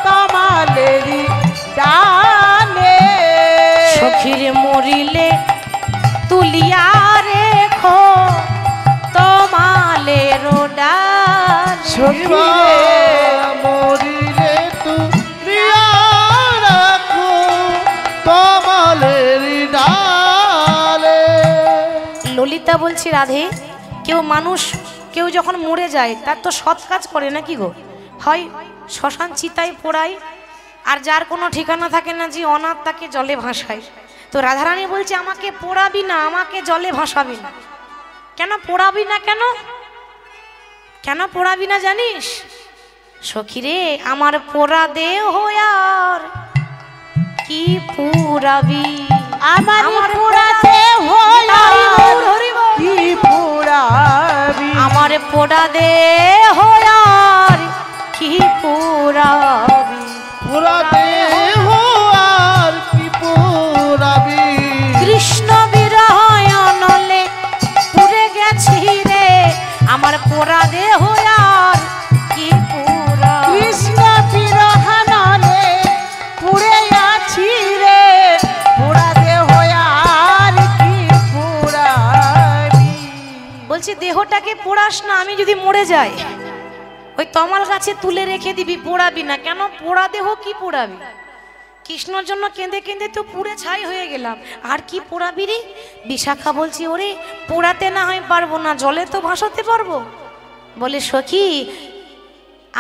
তমালেরি ডালে। সখীর মরিলে তুলিয়া রেখো তমালের ডালে। সখী রে মরিলে তুলিয়া রাখো তমালের ডালে। ললিতা বলছি, রাধে, কেউ মানুষ, কেউ যখন মরে যায় তার তো সৎ কাজ করে নাকি গো, হয় শ্মশান চিতায় পোড়ায়, আর যার কোনো ঠিকানা থাকে না, যে অনাথ, তাকে জলে ভাসায়। তো রাধারানী বলছে, আমাকে পোড়াবি না, আমাকে জলে ভাসাবি না। কেন পোড়াবি না? কেন কেন পোড়াবি না জানিস? সখী রে, আমার পোড়া দেহ আর কি পুরাবি, আমার পোড়াতে কি পুরাবি, আমার পোড়া দেহ আর কি পুরাবি। পুরা দেহ আর কি পুরাবি। কৃষ্ণ বিরহ অনলে পুড়ে গেছি রে, আমার পোড়া দেহ আর কি পুরাবি। কৃষ্ণ বিরহানলে পুড়ে আছি রে, পোড়া দেহ আর কি পুরাবি। বলছি, দেহটাকে পোড়াস না, আমি যদি মরে যাই ওই তমাল গাছে তুলে রেখে দিবি, পোড়াবি না। কেন পোড়া দেহ কি পোড়াবি? কৃষ্ণর জন্য কেঁদে কেঁদে তো পুড়ে ছাই হয়ে গেলাম, আর কি পোড়াবি রে? বিশাখা বলছি, ওরে পোড়াতে না হয় পারবো না, জলে তো ভাসাতে পারবো। বলে, সখী,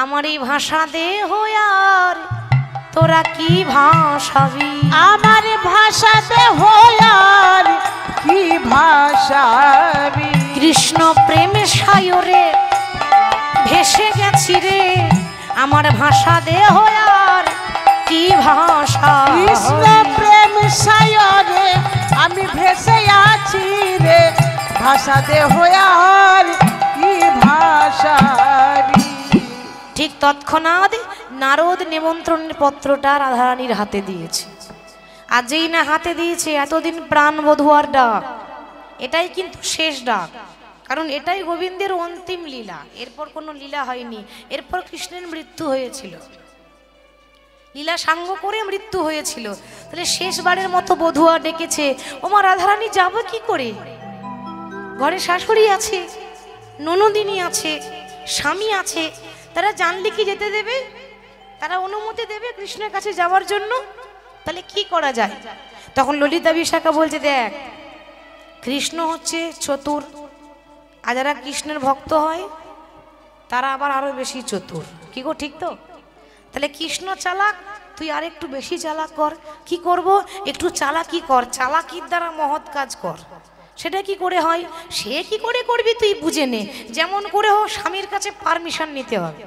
আমার এই ভাষা দেহ আর তোরা কি ভাসাবি। আমার ভাষাতে হয়ার কি ভাষাবি। কৃষ্ণ প্রেমে সায়রে ভেসে গেছি রে, আমার ভাষা দেহ আর কি ভাষা। কৃষ্ণ প্রেম সায়রে আমি ভেসে আছি রে, ভাষা দে হয়ার কি ভাষাবি। ঠিক তৎক্ষণাৎ নারদ নিমন্ত্রণের পত্রটা রাধারানীর হাতে দিয়েছে। আর যেই না হাতে দিয়েছে, এতদিন প্রাণ বধুয়ার ডাক, এটাই কিন্তু শেষ ডাক, কারণ এটাই গোবিন্দের অন্তিম লীলা। এরপর কোনো লীলা হয়নি, এরপর কৃষ্ণের মৃত্যু হয়েছিল, লীলা সাঙ্গ করে মৃত্যু হয়েছিল। তাহলে শেষবারের মতো বধুয়া ডেকেছে। ওমা রাধারানী যাবো কি করে? ঘরে শাশুড়ি আছে, ননদিনী আছে, স্বামী আছে, তারা জানলে কি যেতে দেবে? তারা অনুমতি দেবে কৃষ্ণের কাছে যাওয়ার জন্য? তাহলে কি করা যায়? তখন ললিতা বিশাখা বলছে, দেখ, কৃষ্ণ হচ্ছে চতুর, আর যারা কৃষ্ণের ভক্ত হয় তারা আবার আরো বেশি চতুর। কি গো, ঠিক তো? তাহলে কৃষ্ণ চালাক, তুই আর একটু বেশি চালাক কর। কি করব? একটু চালাকি কর, চালাকির দ্বারা মহৎ কাজ কর। সেটা কি করে হয়? সে কি করে করবি তুই বুঝে নে। যেমন করে হোক স্বামীর কাছে পারমিশন নিতে হবে।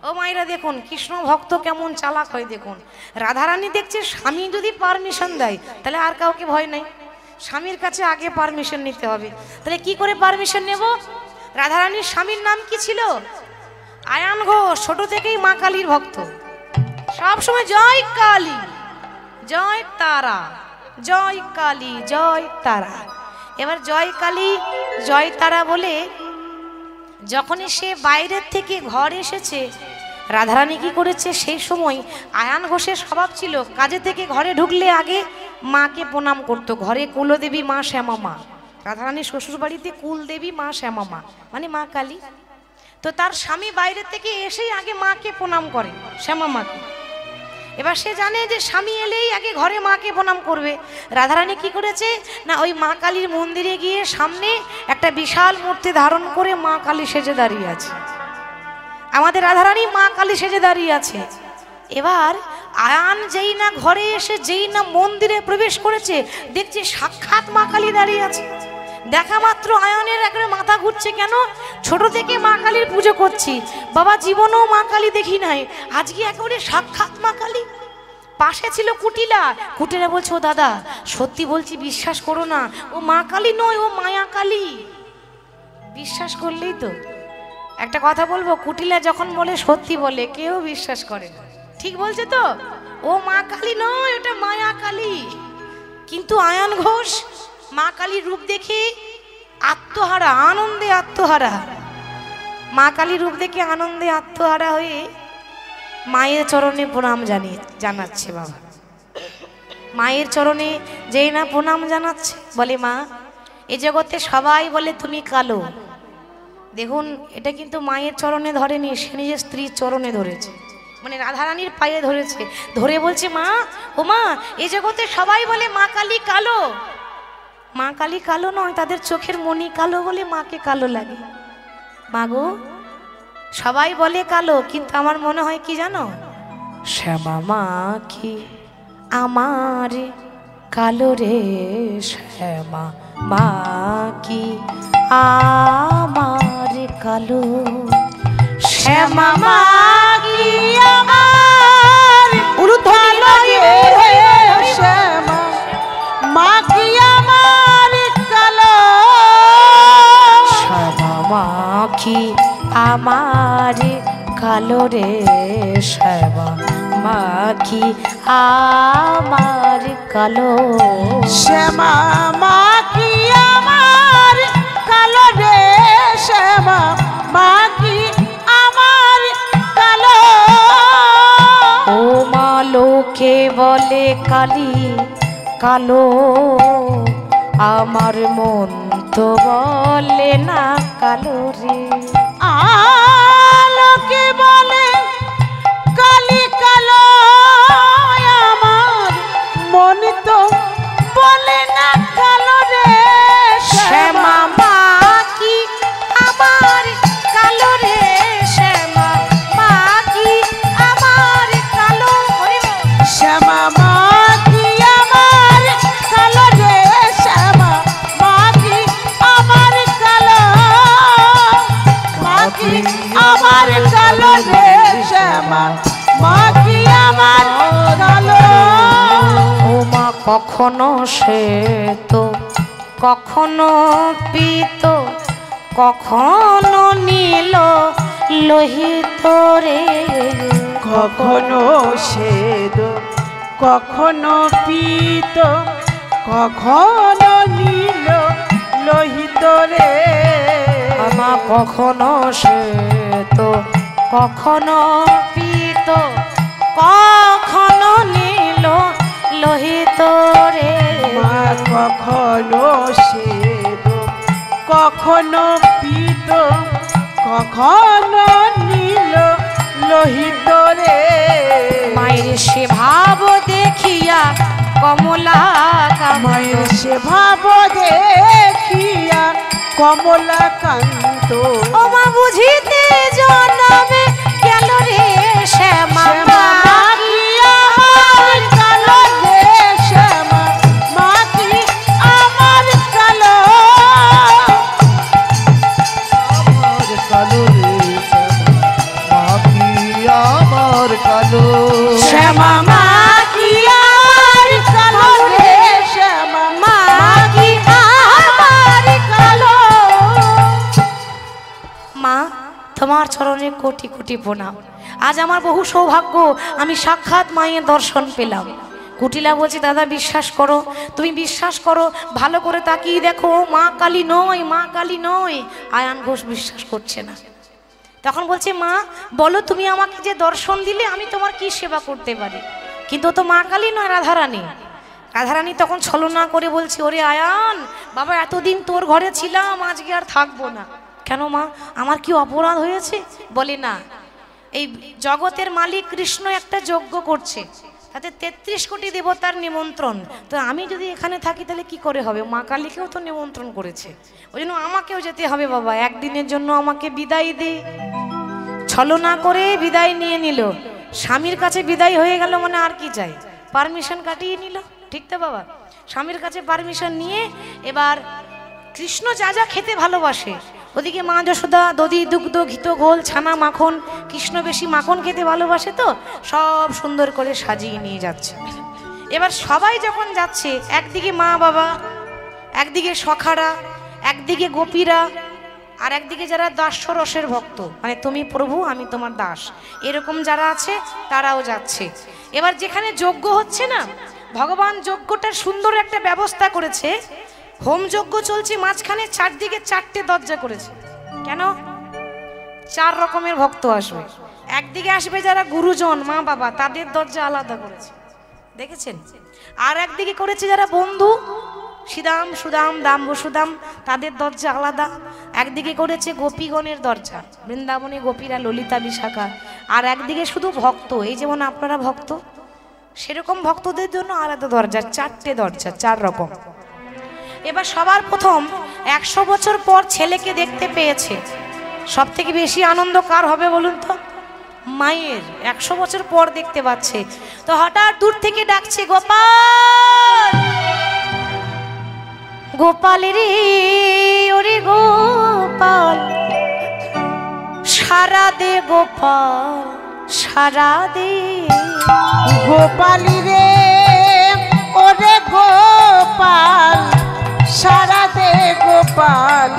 ও মায়েরা দেখুন, কৃষ্ণ ভক্ত কেমন চালাক হয় দেখুন। রাধারানী দেখছে স্বামী যদি পারমিশন দেয় তাহলে আর কাউকে ভয় নাই, স্বামীর কাছে আগে পারমিশন নিতে হবে। তাহলে কি করে পারমিশন নেব? রাধারানীর স্বামীর নাম কি ছিল? আয়ান ঘোষ, ছোট থেকেই মা কালীর ভক্ত। সব সময় জয় কালী, জয় তারা, জয় কালী, জয় তারা। এবার জয় কালী জয় তারা বলে যখনই সে বাইরের থেকে ঘর এসেছে, রাধারানী কি করেছে, সেই সময় আয়ান ঘোষের স্বভাব ছিল কাজে থেকে ঘরে ঢুকলে আগে মাকে প্রণাম করতো। ঘরে কুলদেবী মা শ্যামা মা, রাধারানীর শ্বশুর বাড়িতে কুলদেবী মা শ্যামা মা মানে মা কালী। তো তার স্বামী বাইরে থেকে এসেই আগে মাকে প্রণাম করে, শ্যামা মাকে। এবার সে জানে যে স্বামী এলেই আগে ঘরে মাকে প্রণাম করবে। রাধারানী কি করেছে না, ওই মা কালীর মন্দিরে গিয়ে সামনে একটা বিশাল মূর্তি ধারণ করে মা কালী সেজে দাঁড়িয়ে আছে। আমাদের রাধারানী মা কালী সেজে দাঁড়িয়ে আছে। এবার আয়ান যেই না ঘরে এসে যেই না মন্দিরে প্রবেশ করেছে, দেখছে সাক্ষাৎ মা কালী দাঁড়িয়ে আছে। দেখা মাত্র আয়নের একবারে মাথা ঘুরছে, কেন? ছোট থেকে মা কালীর পুজো করছি, বাবা জীবনেও মা কালী দেখি নাই, আজকে একেবারে সাক্ষাৎ মা কালী। পাশে ছিল কুটিলা, কুটিলা বলছে, ও দাদা সত্যি বলছি, বিশ্বাস করো না, ও মা কালী নয়, ও মায়া কালী। বিশ্বাস করলেই তো। একটা কথা বলবো, কুটিলা যখন বলে সত্যি বলে, কেউ বিশ্বাস করে না। ঠিক বলছে তো, ও মা কালী নয়, ওটা মায়া কালী। কিন্তু আয়ান ঘোষ মা কালীর রূপ দেখে আত্মহারা, আনন্দে আত্মহারা। মা কালীর রূপ দেখে আনন্দে আত্মহারা হয়ে মায়ের চরণে প্রণাম জানাচ্ছে। বাবা মায়ের চরণে যেই না প্রণাম জানাচ্ছে, বলে মা এ জগতে সবাই বলে তুমি কালো। দেখুন এটা কিন্তু মায়ের চরণে ধরেনি, সে নিজের স্ত্রীর চরণে ধরেছে, মানে রাধারানীর পায়ে ধরেছে। ধরে বলছে, মা ও মা, এ জগতে সবাই বলে মা কালী কালো। মা কালী কালো নয়, তাদের চোখের মণি কালো বলে মাকে কালো লাগে। মা গো, সবাই বলে কালো, কিন্তু আমার মনে হয় কি জানো, শ্যামা মা কি আমার কালো রে, শ্যামা মা কি আমার কালো, শ্যামা মা কি আমার উলুধ্বনি লাগে, শ্যামা মা কি আমার কালো, শ্যামা মা কি আমার কালো রে, শ্যামা মা কি আমার কালো, শ্যামা মা কি আমার কালো রে, শ্যামা মা কি আমার কালো। ও মা লোকে বলে কালী কালো, আমার মন তো বলে না কালো রে। আলোকে বলে কালী কালো, আমার মন তো বলে না কালো রে, শ্যামা মা কি আমার কালো রে, শ্যামা মা কি আমার কালো, শ্যামা মা কি আমার কালো রে, শ্যামা মা কি আমার কালো, মা কি আমার কালো রে, শ্যামা মা কি আমার কালো। ও মা কখনো সে তো কখনো পিত, কখনো নীল লোহিত রে, কখনো শ্বেত কখনো পীত, কখনো নীল লোহিত রে। আমা কখনো শ্বেত কখনো পিত, কখনো নীল লোহিত রে, মা কখনো শ্বেত কখনো পীত, কখনো নীল লোহিত রে। মায়ের সে ভাব দেখিয়া কমলা, মায়ের সে ভাব দেখিয়া কমলা কান্ত, ও মা বুঝিতে জন্মে গেল রে, শ্যামা মা কি আমার কালো রে, শ্যামা মা কি আমার কালো, আমার কালো রে, মা কি আমার কালো, শ্যামা মা কি আমার কালো রে, শ্যামা মা কি আমার কালো। মা তোমার চরণে কোটি কোটি প্রণাম। আজ আমার বহু সৌভাগ্য, আমি সাক্ষাৎ মায়ের দর্শন পেলাম। কুটিলা বলছে, দাদা বিশ্বাস করো, তুমি বিশ্বাস করো, ভালো করে তাকিয়ে দেখো, মা কালী নয়, মা কালী নয়। আয়ান ঘোষ বিশ্বাস করছে না। তখন বলছে, মা বলো তুমি আমাকে যে দর্শন দিলে আমি তোমার কি সেবা করতে পারি? কিন্তু তো মা কালী নয়, রাধারানী। রাধারানী তখন ছলনা করে বলছে, ওরে আয়ান বাবা, এতদিন তোর ঘরে ছিলাম, আজকে আর থাকবো না। কেন মা, আমার কি অপরাধ হয়েছে? বলে না, এই জগতের মালিক কৃষ্ণ একটা যজ্ঞ করছে, তাতে 33 কোটি দেবতার নিমন্ত্রণ। তো আমি যদি এখানে থাকি তাহলে কি করে হবে? মা কালীকেও তো নিমন্ত্রণ করেছে, ওই জন্য আমাকেও যেতে হবে বাবা, একদিনের জন্য আমাকে বিদায় দে। ছলনা করে বিদায় নিয়ে নিল। স্বামীর কাছে বিদায় হয়ে গেল মানে আর কি চাই, পারমিশন কাটিয়ে নিল, ঠিক তো বাবা? স্বামীর কাছে পারমিশন নিয়ে এবার কৃষ্ণ যা যা খেতে ভালোবাসে, ওদিকে মা যশোদা দধি দুগ্ধ ঘিত ঘোল ছানা মাখন, কৃষ্ণ বেশি মাখন খেতে ভালোবাসে, তো সব সুন্দর করে সাজিয়ে নিয়ে যাচ্ছে। এবার সবাই যখন যাচ্ছে, একদিকে মা বাবা, একদিকে সখারা, একদিকে গোপীরা, আর একদিকে যারা দাস্যরসের ভক্ত, মানে তুমি প্রভু আমি তোমার দাস, এরকম যারা আছে তারাও যাচ্ছে। এবার যেখানে যজ্ঞ হচ্ছে না, ভগবান যজ্ঞটার সুন্দর একটা ব্যবস্থা করেছে। হোম যজ্ঞ চলছে, মাঝখানে চারদিকে 4টে দরজা করেছে। কেন? 4 রকমের ভক্ত আসবে। একদিকে আসবে যারা গুরুজন, মা বাবা, তাদের দরজা আলাদা করেছে, দেখেছেন? আর একদিকে করেছে যারা বন্ধু, শ্রীদাম সুদাম দাম বসুদাম, তাদের দরজা আলাদা। একদিকে করেছে গোপীগণের দরজা, বৃন্দাবনে গোপীরা, ললিতা বিশাখা। আর একদিকে শুধু ভক্ত, এই যেমন আপনারা ভক্ত, সেরকম ভক্তদের জন্য আলাদা দরজা, 4টে দরজা, 4 রকম। এবার সবার প্রথম 100 বছর পর ছেলেকে দেখতে পেয়েছে। সব থেকে বেশি আনন্দ কার হবে বলুন তো? মায়ের। 100 বছর পর দেখতে পাচ্ছে, তো হঠাৎ দূর থেকে ডাকছে, গোপাল গোপাল রে, ওরে গোপাল সারা দে, গোপাল সারা দে। গোপালী রে, ওরে গোপাল সারা দে, গোপাল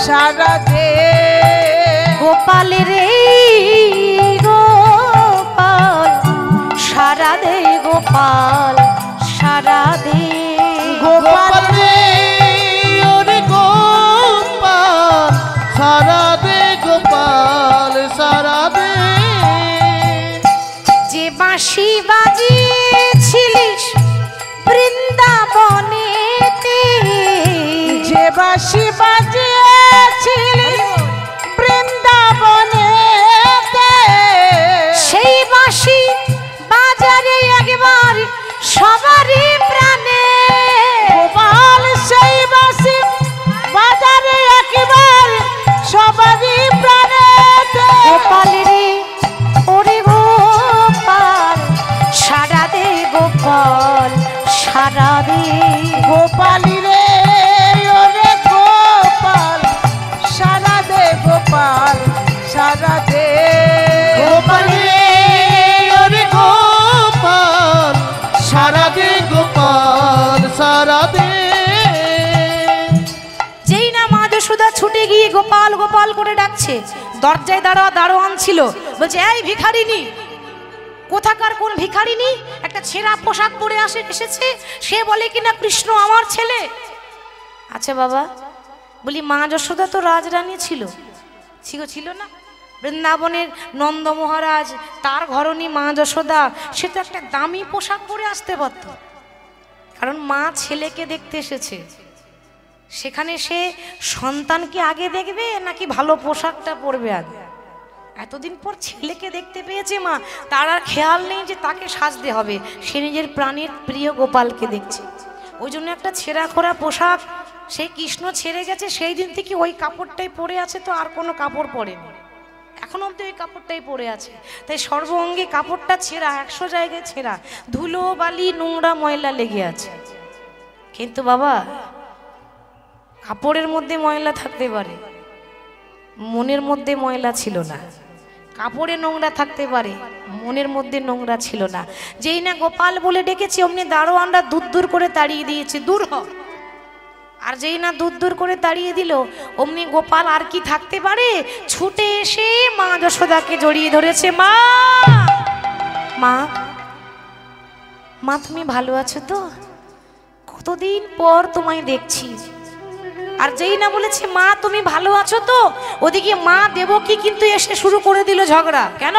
সারা দে। গোপাল রে গোপাল সারা দে, গোপাল সারা দে। গোপাল রে, ওরে গোপাল সারা দে, গোপাল সারা দে। যে বাঁশি বাজিয়েছিলিস বৃন্দাবনেতে, যে বাঁশি বাজিয়েছিলিস বৃন্দাবনেতে, সেই বাঁশি বাজারে একবার সবারই প্রাণে। গোপাল সেই বাঁশি বাজারে একবার সবারই প্রাণেতে। গোপাল রে, ওরে গোপাল সারা দে, গোপাল সারা দে। গোপালী রে, ওরে গোপাল সারা দে, গোপাল সারা দে। গোপাল রে, ওরে গোপাল সারা দে, গোপাল সারা দে। যেই না মা যশোদা ছুটে গিয়ে গোপাল গোপাল করে ডাকছে, দরজায় দারোয়ান ছিল, বলছে, এই ভিখারিনী, কোথাকার কোন ভিখারিনী একটা ছেঁড়া পোশাক পরে এসেছে, সে বলে কিনা কৃষ্ণ আমার ছেলে। আচ্ছা বাবা, বলি মা যশোদা তো রাজরানী ছিল, ছিল না? বৃন্দাবনের নন্দ মহারাজ, তার ঘরণী মা যশোদা, সে তো একটা দামি পোশাক পরে আসতে পারত, কারণ মা ছেলেকে দেখতে এসেছে। সেখানে সে সন্তানকে আগে দেখবে নাকি ভালো পোশাকটা পরবে আগে? এতদিন পর ছেলেকে দেখতে পেয়েছে মা, তার আর খেয়াল নেই যে তাকে সাজতে হবে, সে নিজের প্রাণের প্রিয় গোপালকে দেখছে। ওই জন্য একটা ছেঁড়া খোড়া পোশাক, সেই কৃষ্ণ ছেড়ে গেছে, সেই দিন থেকে ওই কাপড়টাই পরে আছে, তো আর কোনো কাপড় পরেনি, এখন অব্দি ওই কাপড়টাই পরে আছে। তাই সর্ব অঙ্গে কাপড়টা ছেঁড়া, 100 জায়গায় ছেঁড়া, ধুলো বালি নোংরা ময়লা লেগে আছে। কিন্তু বাবা, কাপড়ের মধ্যে ময়লা থাকতে পারে, মনের মধ্যে ময়লা ছিল না। কাপড়ে নোংরা থাকতে পারে, মনের মধ্যে নোংরা ছিল না। যেই না গোপাল বলে ডেকেছে, অমনি দারোয়ানরা দূর দূর করে তাড়িয়ে দিয়েছে, দূর হ। আর যেই না দূর দূর করে তাড়িয়ে দিল, অমনি গোপাল আর কি থাকতে পারে, ছুটে এসে মা যশোদাকে জড়িয়ে ধরেছে। মা মা মা তুমি ভালো আছো তো? কতদিন পর তোমায় দেখছি। আর যেই না বলেছে মা তুমি ভালো আছো তো, ওদিকে মা দেবকী কিন্তু এসে শুরু করে দিল ঝগড়া। কেন?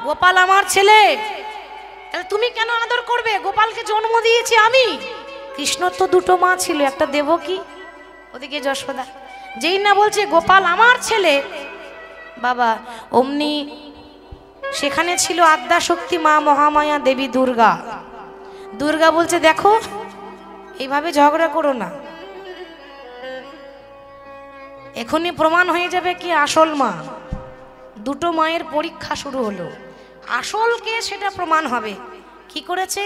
গোপাল আমার ছেলে, তাহলে তুমি কেন আদর করবে? গোপালকে জন্ম দিয়েছি আমি। কৃষ্ণর তো দুটো মা ছিল, একটা দেবকী, ওদিকে যশোদা। যেই না বলছে গোপাল আমার ছেলে, বাবা অমনি সেখানে ছিল আদ্যা শক্তি মা মহামায়া দেবী দুর্গা। দুর্গা বলছে দেখো এইভাবে ঝগড়া করো না, এখনই প্রমাণ হয়ে যাবে কি আসল মা। দুটো মায়ের পরীক্ষা শুরু হলো, আসল কে সেটা প্রমাণ হবে। কি করেছে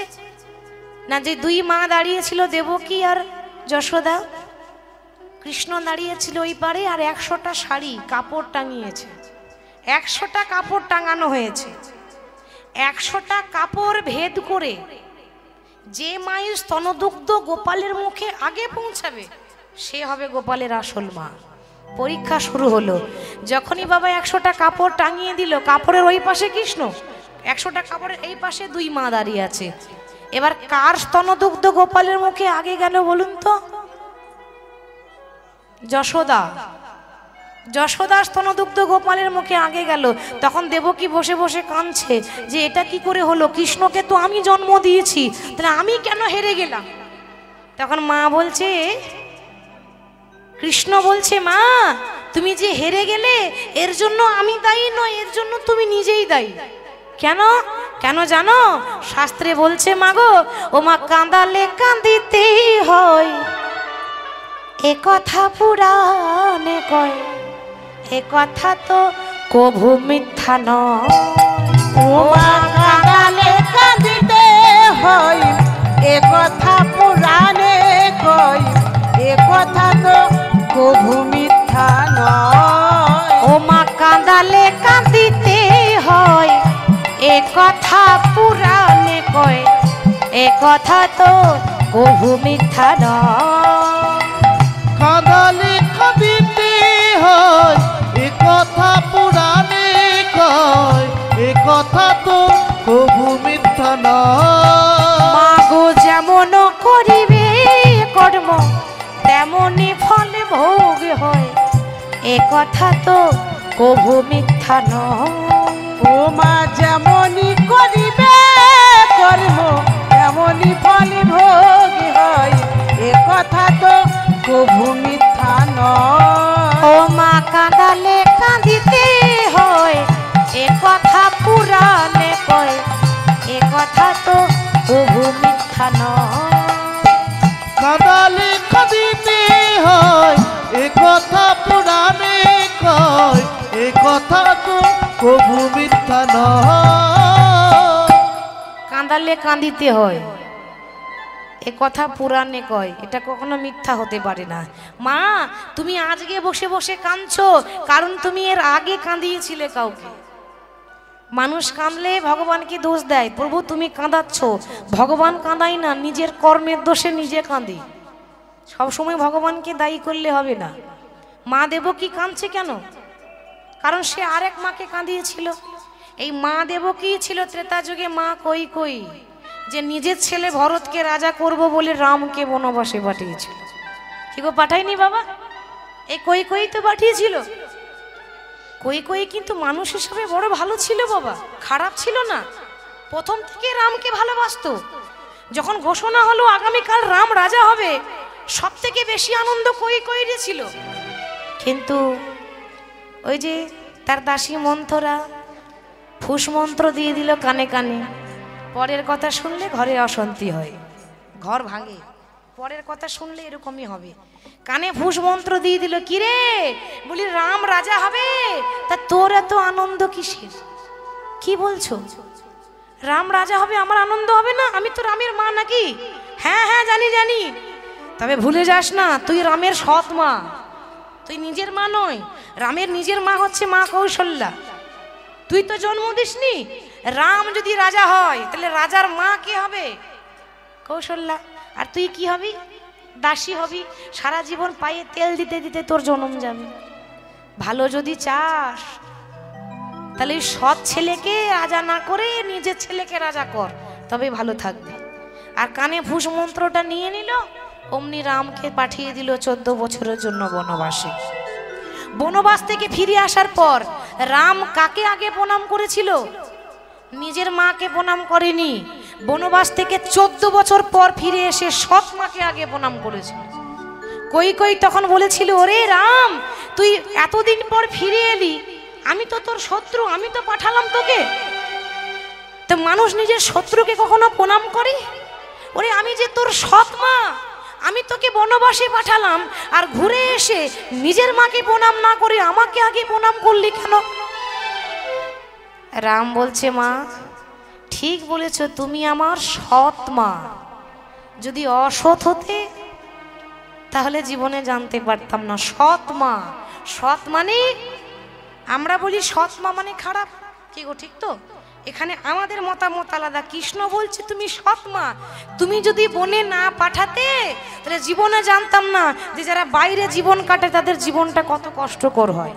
না, যে দুই মা দাঁড়িয়েছিল দেবকী আর যশোদা, কৃষ্ণ দাঁড়িয়েছিল ওই পারে, আর 100টা শাড়ি কাপড় টাঙিয়েছে, 100টা কাপড় টাঙানো হয়েছে। 100টা কাপড় ভেদ করে যে মায়ের স্তনদুগ্ধ গোপালের মুখে আগে পৌঁছাবে সে হবে গোপালের আসল মা। পরীক্ষা শুরু হলো। যখনই বাবা 100টা কাপড় টাঙিয়ে দিল, কাপড়ের ওই পাশে কৃষ্ণ, 100টা কাপড়ের এই পাশে দুই মা দাঁড়িয়ে আছে। এবার কার স্তনদুগ্ধ গোপালের মুখে আগে গেল বলুন তো? যশোদা। যশোদার স্তনদুগ্ধ গোপালের মুখে আগে গেল। তখন দেবকী বসে বসে কাঁদছে যে এটা কি করে হলো, কৃষ্ণকে তো আমি জন্ম দিয়েছি, তাহলে আমি কেন হেরে গেলাম? তখন মা বলছে, কৃষ্ণ বলছে মা তুমি যে হেরে গেলে এর জন্য আমি দায়ী নয়, এর জন্য তুমি নিজেই দায়ী। কেন? কেন জানো? শাস্ত্রে বলছে মাগো, ও মা কাঁদালে কাঁদিতে হয়, এ কথা পুরাণে কয়, এ কথা তো কভু মিথ্যা নয়। ও মা কাঁদালে কাঁদিতে হয়, এ কথা পুরাণে কয়, এ কথা তো কভু মিথ্যা নয়। ও মা কাঁদালে কাঁদিতে হয়, এ কথা পুরাণে কয়, এ কথা তো কভু মিথ্যা নয়। কাঁদালে কাঁদিতে হয়, এ কথা পুরাণে কয়, এ কথা তো কভু মিথ্যা নয়। মাগো যেমন করিবে কর্ম তেমনি ফল ভোগ হয়, এ কথা তো কভু মিথ্যা নয়। ও মা যেমনই করিবে কর্ম তেমনই ফল ভোগ হয়, এ কথা তো কভু মিথ্যা নয়। ও মা কাঁদালে কাঁদিতে হয়, এ কথা পুরাণে কয়, এ কথা তো কভু মিথ্যা নয়। কাঁদালে কাঁদিতে হয়, এ কথা পুরাণে কয়, এ কথা তো কভু মিথ্যা নয়। কাঁদালে কাঁদিতে হয়, এ কথা পুরাণে কয়, এটা কখনো মিথ্যা হতে পারে না। মা তুমি আজকে বসে বসে কাঁদছো, কারণ তুমি এর আগে কাঁদিয়েছিলে কাউকে। মানুষ কাঁদলে ভগবানকে দোষ দেয়, প্রভু তুমি কাঁদাচ্ছ। ভগবান কাঁদাই না, নিজের কর্মের দোষে নিজে কাঁদি। সবসময় ভগবানকে দায়ী করলে হবে না। মা দেবকী কাঁদছে কেন? কারণ সে আরেক মাকে কাঁদিয়েছিল। এই মা দেবকী ছিল ত্রেতা যুগে মা কৈকেয়ী, যে নিজের ছেলে ভরতকে রাজা করব বলে রামকে বনবাসে পাঠিয়েছিল। কি গো পাঠায়নি বাবা? এই কৈকেয়ী তো পাঠিয়েছিল। কৈকেয়ী কিন্তু মানুষ হিসাবে বড় ভালো ছিল বাবা, খারাপ ছিল না। প্রথম থেকে রামকে ভালোবাসতো। যখন ঘোষণা হলো আগামীকাল রাম রাজা হবে, সব থেকে বেশি আনন্দ কৈকেয়ীর ছিল। কিন্তু ওই যে তার দাসী মন্থরা ফুস মন্ত্র দিয়ে দিল কানে কানে, পরের কথা শুনলে ঘরে অশান্তি হয়, ঘর ভাঙে। পরের কথা শুনলে এরকমই হবে। কানে ফুস মন্ত্র দিয়ে দিল, কিরে বলি রাম রাজা হবে, তা তোর এত আনন্দ কিসের? কি বলছো? রাম রাজা হবে আমার আনন্দ হবে না? আমি তো রামের মা নাকি? হ্যাঁ হ্যাঁ জানি জানি, তবে ভুলে যাস না তুই রামের সৎ মা, তুই নিজের মা নয়। রামের নিজের মা হচ্ছে মা কৌশল্যা। তুই তো জন্ম দিসনি। রাম যদি রাজা হয় তাহলে রাজার মা কে হবে? কৌশল্যা। আর তুই কি হবি? দাসী হবি, সারা জীবন পায়ে তেল দিতে দিতে তোর জন্ম যাবে। ভালো যদি চাস তাহলে সৎ ছেলেকে রাজা না করে নিজের ছেলেকে রাজা কর, তবে ভালো থাকবে। আর কানে ফুস মন্ত্রটা নিয়ে নিল, অমনি রামকে পাঠিয়ে দিল 14 বছরের জন্য বনবাসে। বনবাস থেকে ফিরে আসার পর রাম কাকে আগে প্রণাম করেছিল? নিজের মাকে প্রণাম করেনি। বনবাস থেকে 14 বছর পর ফিরে এসে সৎ মাকে আগে প্রণাম করেছিল। কই তখন বলেছিল, ওরে রাম, তুই এতদিন পর ফিরে এলি, আমি তো তোর শত্রু, আমি তো পাঠালাম তোকে। তো মানুষ নিজের শত্রুকে কখনো প্রণাম করে? ওরে আমি যে তোর সৎ মা, আমি তোকে বনবাসে পাঠালাম, আর ঘুরে এসে নিজের মাকে প্রণাম না করে আমাকে আগে প্রণাম করলি কেন? রাম বলছে, মা ঠিক বলেছ, তুমি আমার সৎ মা। যদি অসৎ হতে তাহলে জীবনে জানতে পারতাম না। সৎ মা, সৎ মানে আমরা বলি সৎ মা মানে খারাপ, কি গো ঠিক তো? এখানে আমাদের মতামত আলাদা। কৃষ্ণ বলছে তুমি সৎ মা, তুমি যদি বনে না পাঠাতে তাহলে জীবনে জানতাম না যে যারা বাইরে জীবন কাটে তাদের জীবনটা কত কষ্টকর হয়,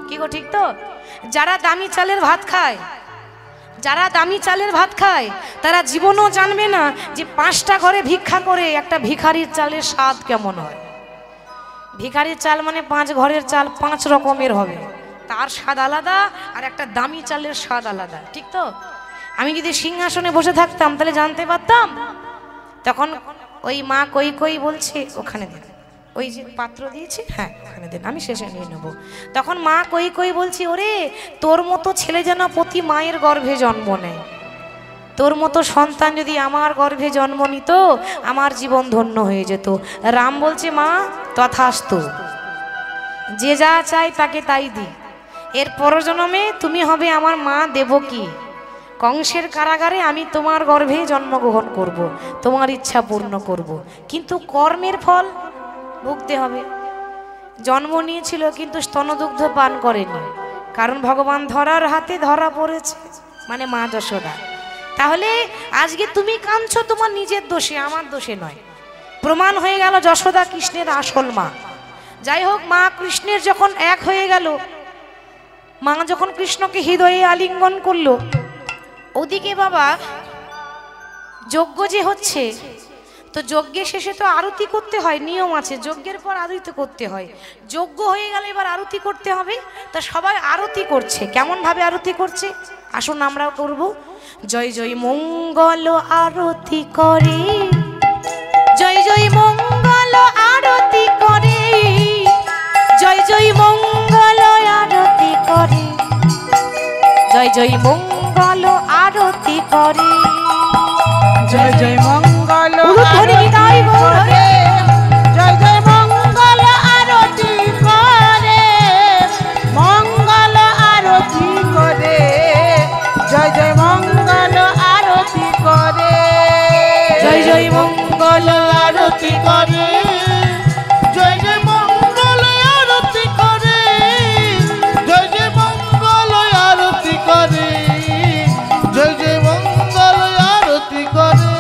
কি গো ঠিক তো? যারা দামি চালের ভাত খায়, যারা দামি চালের ভাত খায় তারা জীবনও জানবে না যে 5টা ঘরে ভিক্ষা করে একটা ভিখারির চালের স্বাদ কেমন হয়। ভিখারির চাল মানে 5 ঘরের চাল 5 রকমের হবে, তার স্বাদ আলাদা, আর একটা দামি চালের স্বাদ আলাদা, ঠিক তো? আমি যদি সিংহাসনে বসে থাকতাম তাহলে জানতে পারতাম। তখন ওই মা কই বলছে, ওখানে দেন, ওই যে পাত্র দিয়েছে, হ্যাঁ ওখানে দেন, আমি শেষে নিয়ে নেব। তখন মা কই বলছি, ওরে তোর মতো ছেলে যেন প্রতি মায়ের গর্ভে জন্ম নেয়, তোর মতো সন্তান যদি আমার গর্ভে জন্ম নিত আমার জীবন ধন্য হয়ে যেত। রাম বলছে, মা তথাস্তু, যে যা চাই তাকে তাই দি। এর পরজন্মে তুমি হবে আমার মা দেবকী, কংসের কারাগারে আমি তোমার গর্ভে জন্মগ্রহণ করব, তোমার ইচ্ছা পূর্ণ করব, কিন্তু কর্মের ফল ভুগতে হবে। জন্ম নিয়েছিল কিন্তু স্তনদুগ্ধ পান করেনি, কারণ ভগবান ধরার হাতে ধরা পড়েছে, মানে মা যশোদা। তাহলে আজকে তুমি কাঁদছো তোমার নিজের দোষে, আমার দোষে নয়। প্রমাণ হয়ে গেল যশোদা কৃষ্ণের আসল মা। যাই হোক, মা কৃষ্ণের যখন এক হয়ে গেল, মা যখন কৃষ্ণকে হৃদয়ে আলিঙ্গন করলো, ওদিকে বাবা যজ্ঞ যে হচ্ছে, তো যজ্ঞের শেষে তো আরতি করতে হয়, নিয়ম আছে, যজ্ঞের পর আরতি করতে হয়। যজ্ঞ হয়ে গেলে এবার আরতি করতে হবে, তা সবাই আরতি করছে। কেমন ভাবে আরতি করছে আসুন আমরাও করব। জয় জয় মঙ্গল আরতি করে, জয় জয় মঙ্গল আরতি করে, জয় জয় মঙ্গল আরতি করে, জয় জয় মঙ্গল আরতি করে, জয় জয় মঙ্গল আরতি করে, জয় জয় মঙ্গল আরতি করে, মঙ্গল আরতি করে, জয় জয় মঙ্গল আরতি করে, জয় জয় মঙ্গল আরতি করে, জয় জয় মঙ্গল আরতি করে, জয় জয় মঙ্গল আরতি করে, জয় জয় মঙ্গল আরতি করে।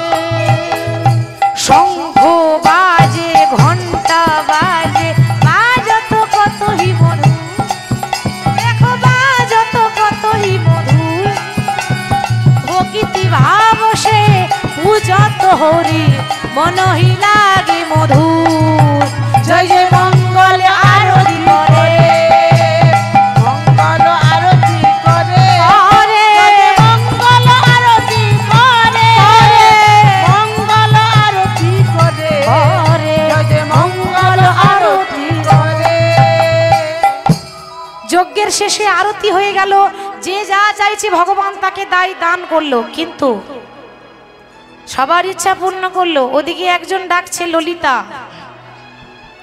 শঙ্খ বাজে, ঘন্টা বাজে, বাজত কতই মধুর, দেখো বাজত কতই মধুর, প্রকৃতি ভাব সে পূজত হরি, মনহি লাগে মধুর। জয় জয় মঙ্গল আরতি করে, মঙ্গল আরতি করে, করে, মঙ্গল আরতি করে, মঙ্গল আরতি করে, করে, জয় জয় মঙ্গল আরতি করে। যজ্ঞের শেষে আরতি হয়ে গেল, যে যা চাইছে ভগবান তাকে দান করলো, কিন্তু সবার ইচ্ছা পূর্ণ করলো। ওদিকে একজন ডাকছে ললিতা,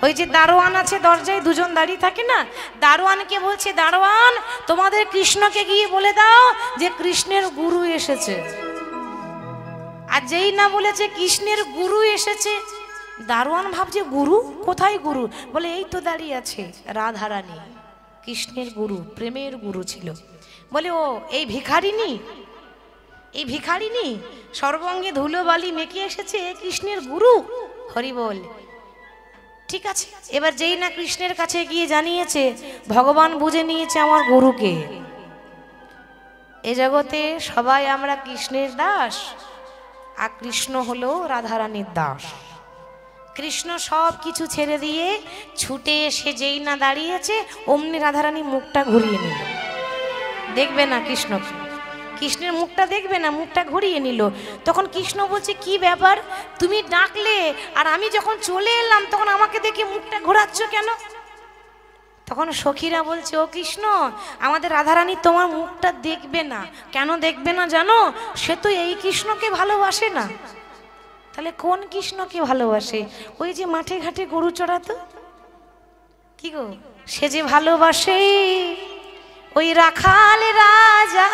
ওই যে দারোয়ান আছে দরজায়, দুজন দাঁড়িয়ে থাকে না, দারোয়ানকে বলছে, দারোয়ান তোমাদের কৃষ্ণকে গিয়ে বলে দাও যে কৃষ্ণের গুরু এসেছে। আর যেই না বলেছে কৃষ্ণের গুরু এসেছে, দারোয়ান ভাবছে গুরু কোথায়? গুরু বলে এই তো দাঁড়িয়ে আছে রাধারানী, কৃষ্ণের গুরু, প্রেমের গুরু ছিল। বলে ও এই ভিখারিনী, এই ভিখারিনী সর্বঙ্গে ধুলো বালি মেখে এসেছে, কৃষ্ণের গুরু। হরি বল। ঠিক আছে, এবার যেই না কৃষ্ণের কাছে গিয়ে জানিয়েছে, ভগবান বুঝে নিয়েছে আমার গুরুকে। এ জগতে সবাই আমরা কৃষ্ণের দাস, আর কৃষ্ণ হলো রাধারানীর দাস। কৃষ্ণ সব কিছু ছেড়ে দিয়ে ছুটে এসে যেই না দাঁড়িয়েছে, অমনি রাধারানী মুখটা ঘুরিয়ে নিল। দেখবে না কৃষ্ণকে, কৃষ্ণের মুখটা দেখবে না, মুখটা ঘুরিয়ে নিল। তখন কৃষ্ণ বলছে, কি ব্যাপার, তুমি ডাকলে আর আমি যখন চলে এলাম তখন আমাকে দেখে মুখটা ঘোরাচ্ছ কেন? তখন সখীরা বলছে, ও কৃষ্ণ, আমাদের রাধারানী তোমার মুখটা দেখবে না। কেন দেখবে না জানো? সে তো এই কৃষ্ণকে ভালোবাসে না। তাহলে কোন কৃষ্ণকে ভালোবাসে? ওই যে মাঠে ঘাটে গরু চড়াতো, কি গো, সে যে ভালোবাসে ওই রাখাল রাজা,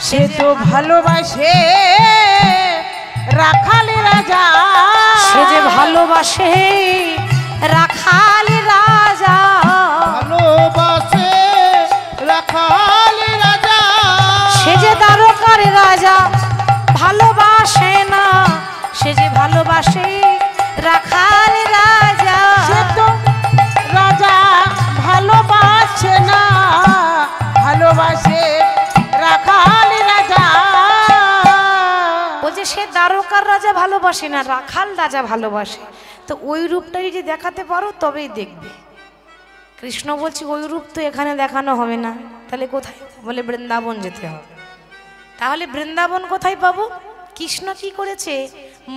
সে তো ভালোবাসে রাখাল রাজা, সে যে ভালোবাসে রাখাল রাজা, ভালোবাসে রাখাল রাজা, সে যে দ্বারকার রাজা ভালোবাসে না, সে যে ভালোবাসে রাখাল রাজা। সে তো রাজা ভালোবাসে না, ভালোবাসে রাখাল রাজা। বলছে সে দ্বারকার রাজা ভালোবাসে না, রাখাল রাজা ভালোবাসে। তো ওই রূপটাই যদি দেখাতে পারো তবেই দেখবে। কৃষ্ণ বলছে ওই রূপ তো এখানে দেখানো হবে না, তাহলে কোথায়? বলে বৃন্দাবন যেতে হবে। তাহলে বৃন্দাবন কোথায় পাবো? কৃষ্ণ কি করেছে?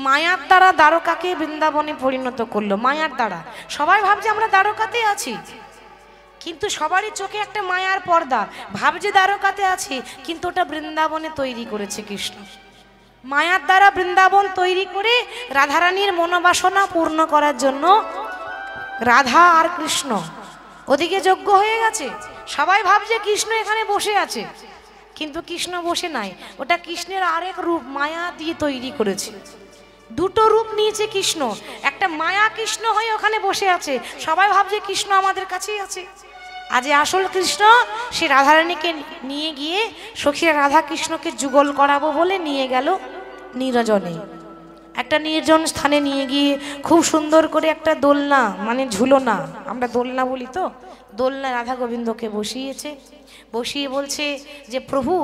মায়ার দ্বারা দ্বারকাকে বৃন্দাবনে পরিণত করলো, মায়ার দ্বারা। সবাই ভাবছে আমরা দ্বারকাতে আছি, কিন্তু সবারই চোখে একটা মায়ার পর্দা, ভাবছে দ্বারকাতে আছি, কিন্তু ওটা বৃন্দাবনে তৈরি করেছে কৃষ্ণ। মায়ার দ্বারা বৃন্দাবন তৈরি করে রাধারানীর মনোবাসনা পূর্ণ করার জন্য রাধা আর কৃষ্ণ ওদিকে যজ্ঞ হয়ে গেছে। সবাই ভাবছে কৃষ্ণ এখানে বসে আছে, কিন্তু কৃষ্ণ বসে নাই, ওটা কৃষ্ণের আরেক রূপ মায়া দিয়ে তৈরি করেছে। দুটো রূপ নিয়েছে কৃষ্ণ, একটা মায়া কৃষ্ণ হয়ে ওখানে বসে আছে। সবাই ভাবছে কৃষ্ণ আমাদের কাছেই আছে, আজ আসল কৃষ্ণ সে রাধারানীকে নিয়ে গিয়ে সখীরা রাধা কৃষ্ণকে যুগল করাবো বলে নিয়ে গেল নিরজনে। একটা নির্জন স্থানে নিয়ে গিয়ে খুব সুন্দর করে একটা দোলনা, মানে ঝুলনা, আমরা দোলনা বলি তো, দোলনা রাধা গোবিন্দকে বসিয়েছে। বসিয়ে বলছে যে প্রভু,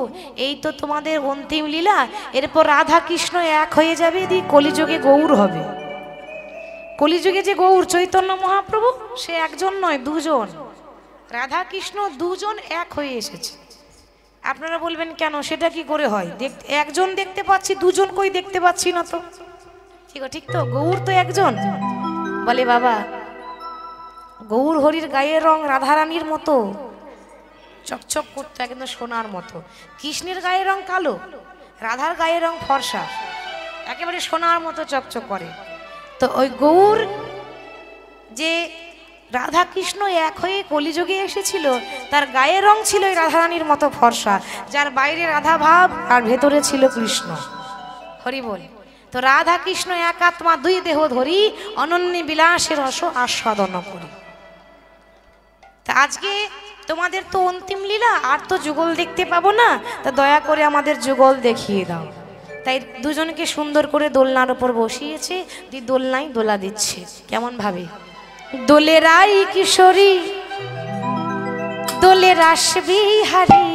এই তো তোমাদের অন্তিম লীলা, এরপর রাধা কৃষ্ণ এক হয়ে যাবে, দিয়ে কলিযুগে গৌর হবে। কলিযুগে যে গৌর চৈতন্য মহাপ্রভু, সে একজন নয়, দুজন। রাধা কৃষ্ণ দুজন এক হয়ে এসেছে। আপনারা বলবেন কেন, সেটা কি করে হয়? একজন দেখতে পাচ্ছি, দুজন কই দেখতে পাচ্ছি না তো। ঠিক তো, গৌর তো একজন। বলে বাবা, গৌর হরির গায়ের রং রাধারানীর মতো চকচক করতো, একদম সোনার মতো। কৃষ্ণের গায়ের রং কালো, রাধার গায়ের রং ফর্সা, একেবারে সোনার মতো চকচক করে। তো ওই গৌর যে রাধা কৃষ্ণ এক হয়ে কলিযুগে এসেছিল, তার গায়ের রং ছিল ওই রাধারানীর মতো ফর্সা, যার বাইরে রাধা ভাব আর ভেতরে ছিল কৃষ্ণ। হরি বল। তো রাধা কৃষ্ণ এক আত্মা দুই দেহ ধরি, অনন্য বিলাসের রস আস্বাদন করি। তা আজকে তোমাদের তো অন্তিম লীলা, আর তো যুগল দেখতে পাবো না, তা দয়া করে আমাদের যুগল দেখিয়ে দাও। তাই দুজনকে সুন্দর করে দোলনার ওপর বসিয়েছে, দিয়ে দোলনায় দোলা দিচ্ছে। কেমন ভাবে? দোলে রাই কিশোরী, দোলে রাস বিহারী।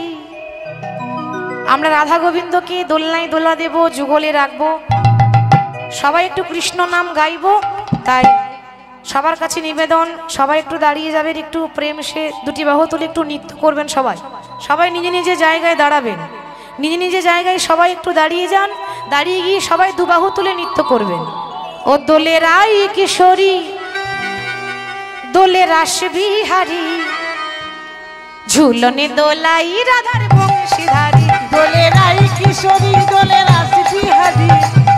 আমরা রাধা গোবিন্দকে দোলনায় দোলা দেব, যুগলে রাখবো, সবাই একটু কৃষ্ণ নাম গাইবো। তাই সবার কাছে নিবেদন, সবাই একটু দাঁড়িয়ে যাবেন, একটু প্রেম সে দুটি বাহু তুলে একটু নৃত্য করবেন। সবাই সবাই নিজে নিজে জায়গায় দাঁড়াবেন, নিজে নিজে জায়গায় সবাই একটু দাঁড়িয়ে যান। দাঁড়িয়ে গিয়ে সবাই দুবাহু তুলে নৃত্য করবেন। ও দোলে রাই কিশোরী, দোলে রাস বিহারী, ঝুলনে দোলাই রাধার বংশীধারী। দোলে রাই কিশোরী, দোলে রাস বিহারী,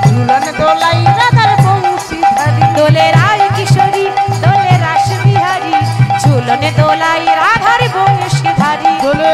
ঝুলনে দোলাই রাধার বংশীধারী। দোলে রাই কিশোরী, দোলে রাস বিহারী, ঝুলনে দোলাই রাধার বংশীধারী। দোলে